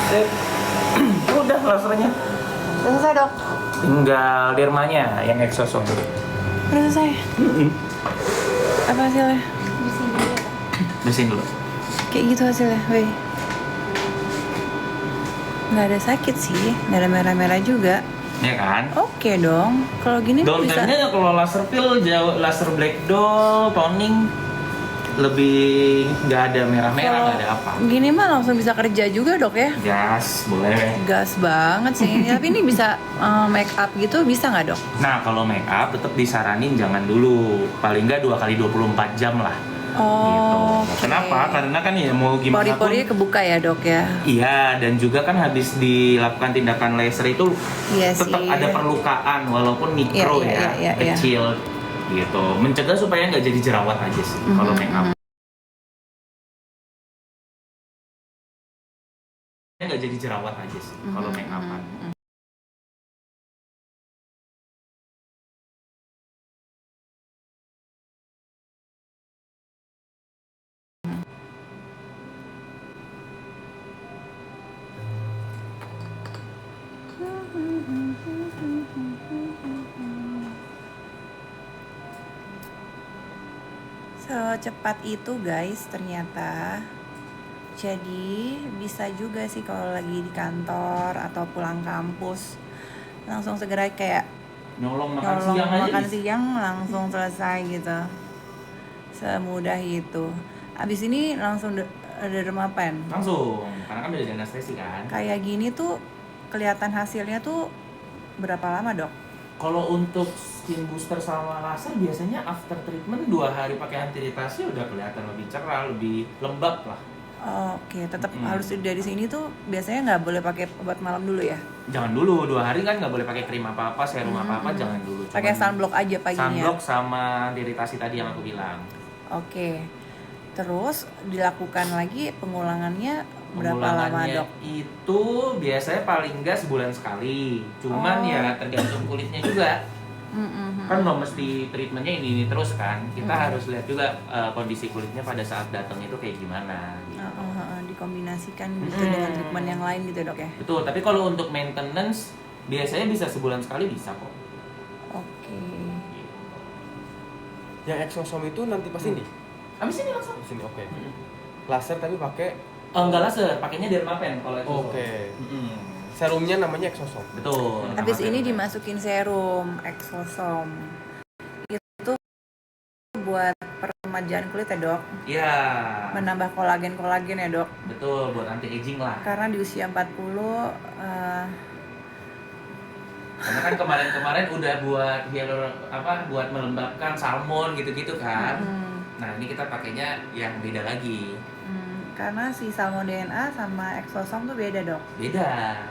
Sip. Udah lasernya. Udah selesai dok. Tinggal dermanya yang exosom. Udah selesai. Apa hasilnya? Bersihin dulu. Kayak gitu hasilnya, weh. Nggak ada sakit sih, nggak ada merah-merah juga. Ya kan? Oke dong, kalau gini bisa. Downtime-nya kalau laser peel, laser black doll, toning lebih nggak ada merah-merah, nggak ada apa. Gini mah langsung bisa kerja juga dok ya. Gas, boleh. Gas banget sih. Tapi ini bisa make up gitu, bisa nggak dok? Nah, kalau make up tetap disaranin jangan dulu. Paling nggak 2 kali 24 jam lah. Oh, Gitu. Kenapa? Karena kan ya mau gimana pun. pori-porinya kebuka ya dok ya. Iya, dan juga kan habis dilakukan tindakan laser itu Iya tetap sih. ada perlukaan walaupun mikro Iya. kecil gitu. Mencegah supaya nggak jadi jerawat aja sih kalau make up. Nggak jadi jerawat aja sih kalau make upan. Secepat itu guys ternyata. Jadi bisa juga sih kalau lagi di kantor atau pulang kampus langsung segera kayak Nyolong makan siang aja makan bisa. siang langsung selesai gitu. Semudah itu. Abis ini langsung dermapen. Langsung, karena kan udah ada anestesi kan. Kayak gini tuh kelihatan hasilnya tuh berapa lama dok? Kalau untuk skin booster sama laser biasanya after treatment 2 hari pakai anti iritasi udah kelihatan lebih cerah, lebih lembab lah. Oke, tetap harus dari sini tuh biasanya nggak boleh pakai obat malam dulu ya? Jangan dulu, 2 hari kan nggak boleh pakai krim apa-apa, serum apa-apa, jangan dulu. Pakai sunblock aja paginya. Sunblock sama anti iritasi tadi yang aku bilang. Oke. Terus dilakukan lagi pengulangannya berapa lama Pengulangannya dok? itu biasanya paling nggak sebulan sekali. Cuman ya tergantung kulitnya juga. Kan lo mesti treatmentnya ini terus kan. Kita harus lihat juga kondisi kulitnya pada saat datang itu kayak gimana. Gitu. Dikombinasikan gitu dengan treatment yang lain gitu dok ya? Betul. Tapi kalau untuk maintenance biasanya bisa sebulan sekali bisa kok. Oke. Yang exosom itu nanti pas ini? Habis ini langsung. Di sini, oke. Laser tapi pakai Enggak laser, pakainya dermapen kalau itu. oke. Serumnya namanya exosom. Betul. Habis nama ini serumnya. dimasukin serum exosom. Itu buat peremajaan kulit ya dok? Iya. Menambah kolagen ya dok? Betul, buat anti aging lah. Karena di usia 40 Karena kan kemarin udah buat buat melembabkan salmon gitu-gitu kan. Nah, ini kita pakainya yang beda lagi. karena si salmon DNA sama exosom tuh beda dok. Beda.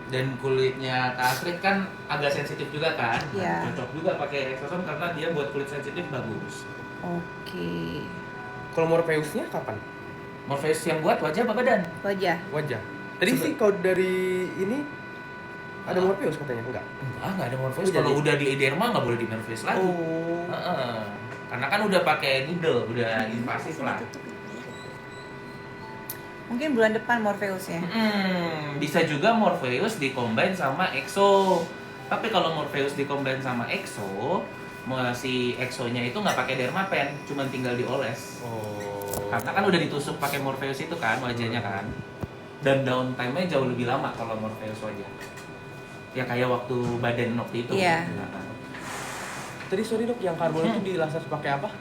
Dan kulitnya Kak Astrid kan agak sensitif juga kan. Iya. Cocok juga pakai exosom karena dia buat kulit sensitif bagus. Oke. Kalau Morpheusnya kapan? Morpheus yang buat wajah apa badan? Wajah. Wajah. Tadi sih kalau dari ini ada Morpheus katanya, enggak? Nggak ada Morpheus. Oh, Kalau jadi- udah di Ederma nggak boleh di Morpheus lagi. Oh. Heeh. Karena kan udah pakai needle, udah invasif lah. Mungkin bulan depan Morpheus ya. Bisa juga Morpheus dikombin sama EXO. Tapi kalau Morpheus dikombin sama EXO, si EXO-nya itu nggak pakai dermapen, cuma tinggal dioles. Oh. Karena kan udah ditusuk pakai Morpheus itu kan wajahnya kan. Dan downtime-nya jauh lebih lama kalau Morpheus wajah. Ya kayak waktu badan waktu itu. Iya. Nah, Tadi sorry dok, yang karbon itu di laser pakai apa?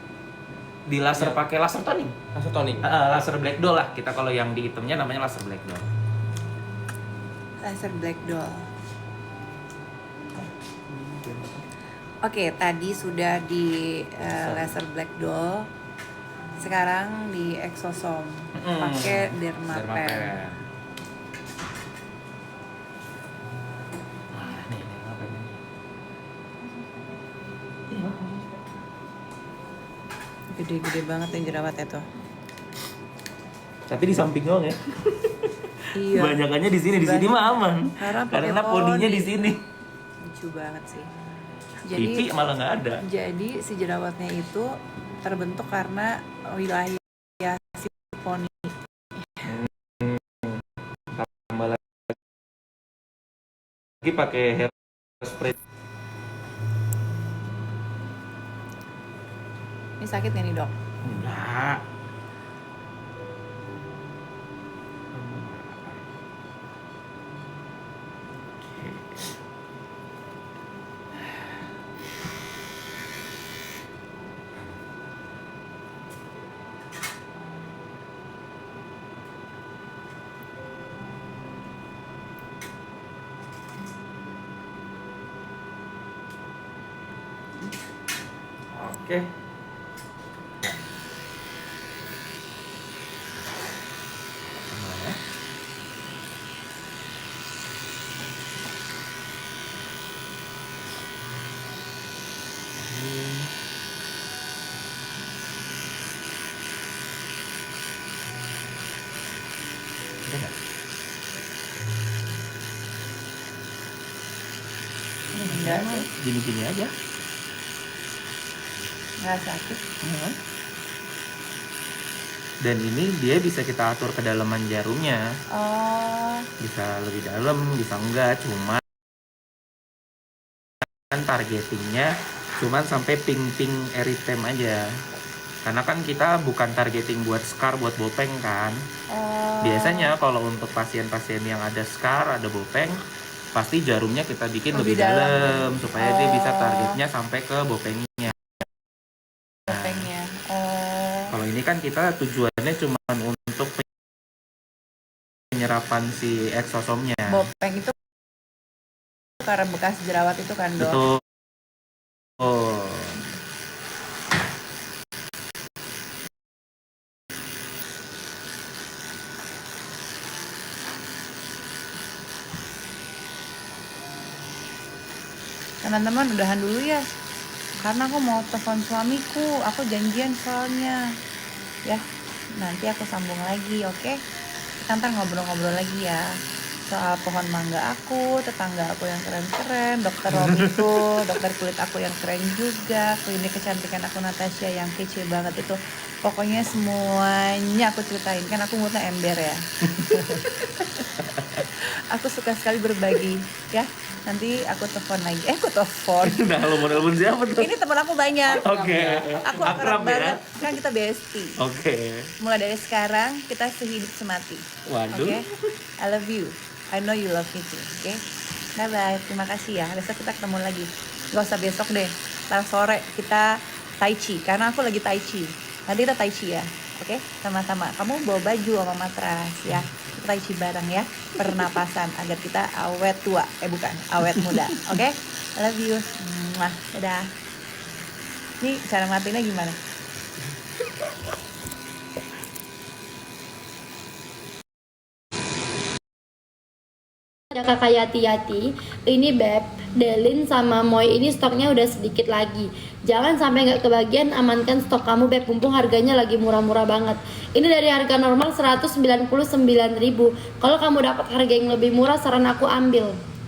di laser pakai laser toning. Laser toning. Laser black doll lah. Kita kalau yang di hitamnya namanya laser black doll. Laser Black Doll. Oke, tadi sudah di laser Black Doll. Sekarang di Exosom pakai Dermapen. Wah, nih apa ini? Gede-gede banget yang jerawatnya tuh. Tapi di samping doang ya. Iya. Banyakannya di sini mah aman. Karena poninya di sini. Lucu banget sih. Pipi malah nggak ada. Jadi si jerawatnya itu terbentuk karena wilayah si poni. Tambah lagi pakai hairspray. Ini sakit nggak nih, Dok? Enggak. Oke. Enggak sih, Gini-gini aja. nggak sakit. Dan ini dia bisa kita atur kedalaman jarumnya. Oh, Bisa lebih dalam, bisa enggak. Cuma targetingnya cuman sampai ping-ping erythem aja. Karena kan kita bukan targeting buat scar, buat bopeng kan. oh. Biasanya kalau untuk pasien-pasien yang ada scar, ada bopeng, pasti jarumnya kita bikin Lebih lebih dalam supaya dia bisa Oh. targetnya sampai ke bopengnya. Bopengnya. Oh, Kalau ini kan kita tujuannya cuma untuk penyerapan si exosomnya. bopeng itu karena bekas jerawat itu kan, Dok? Betul. Oh. Teman-teman udahan dulu ya, karena aku mau telepon suamiku, aku janjian soalnya. Ya, nanti aku sambung lagi, oke? Kita ntar ngobrol-ngobrol lagi ya soal pohon mangga aku, tetangga aku yang keren-keren, dokter Romiku, dokter kulit aku yang keren juga, klinik kecantikan aku Natasha yang kece banget itu. Pokoknya semuanya aku ceritain, kan aku mulutnya ember ya. Aku suka sekali berbagi, ya. Nanti aku telepon lagi. Aku telepon. Nah, lo mau nelfon siapa tuh? Ini teman aku banyak. Oke. Aku Akrab akrab ya? banget. Kan kita bestie. Oke. Mulai dari sekarang kita sehidup semati. Waduh. Oke? I love you. I know you love me too. Oke? Bye bye. Terima kasih ya. Besok kita ketemu lagi. Gak usah besok deh. Ntar sore kita tai chi. Karena aku lagi tai chi. Nanti kita tai chi ya. Oke? Sama-sama. Kamu bawa baju sama matras ya. Kita tai chi bareng ya. Pernapasan agar kita awet tua. Bukan. Awet muda. Oke? I love you. Mwah. Dadah. Ini cara matinya gimana? Ada kakak Yati-Yati, ini Beb, Delin sama Moy ini stoknya udah sedikit lagi. Jangan sampai nggak kebagian, amankan stok kamu Beb, mumpung harganya lagi murah-murah banget. Ini dari harga normal 199.000. Kalau kamu dapat harga yang lebih murah, saran aku ambil.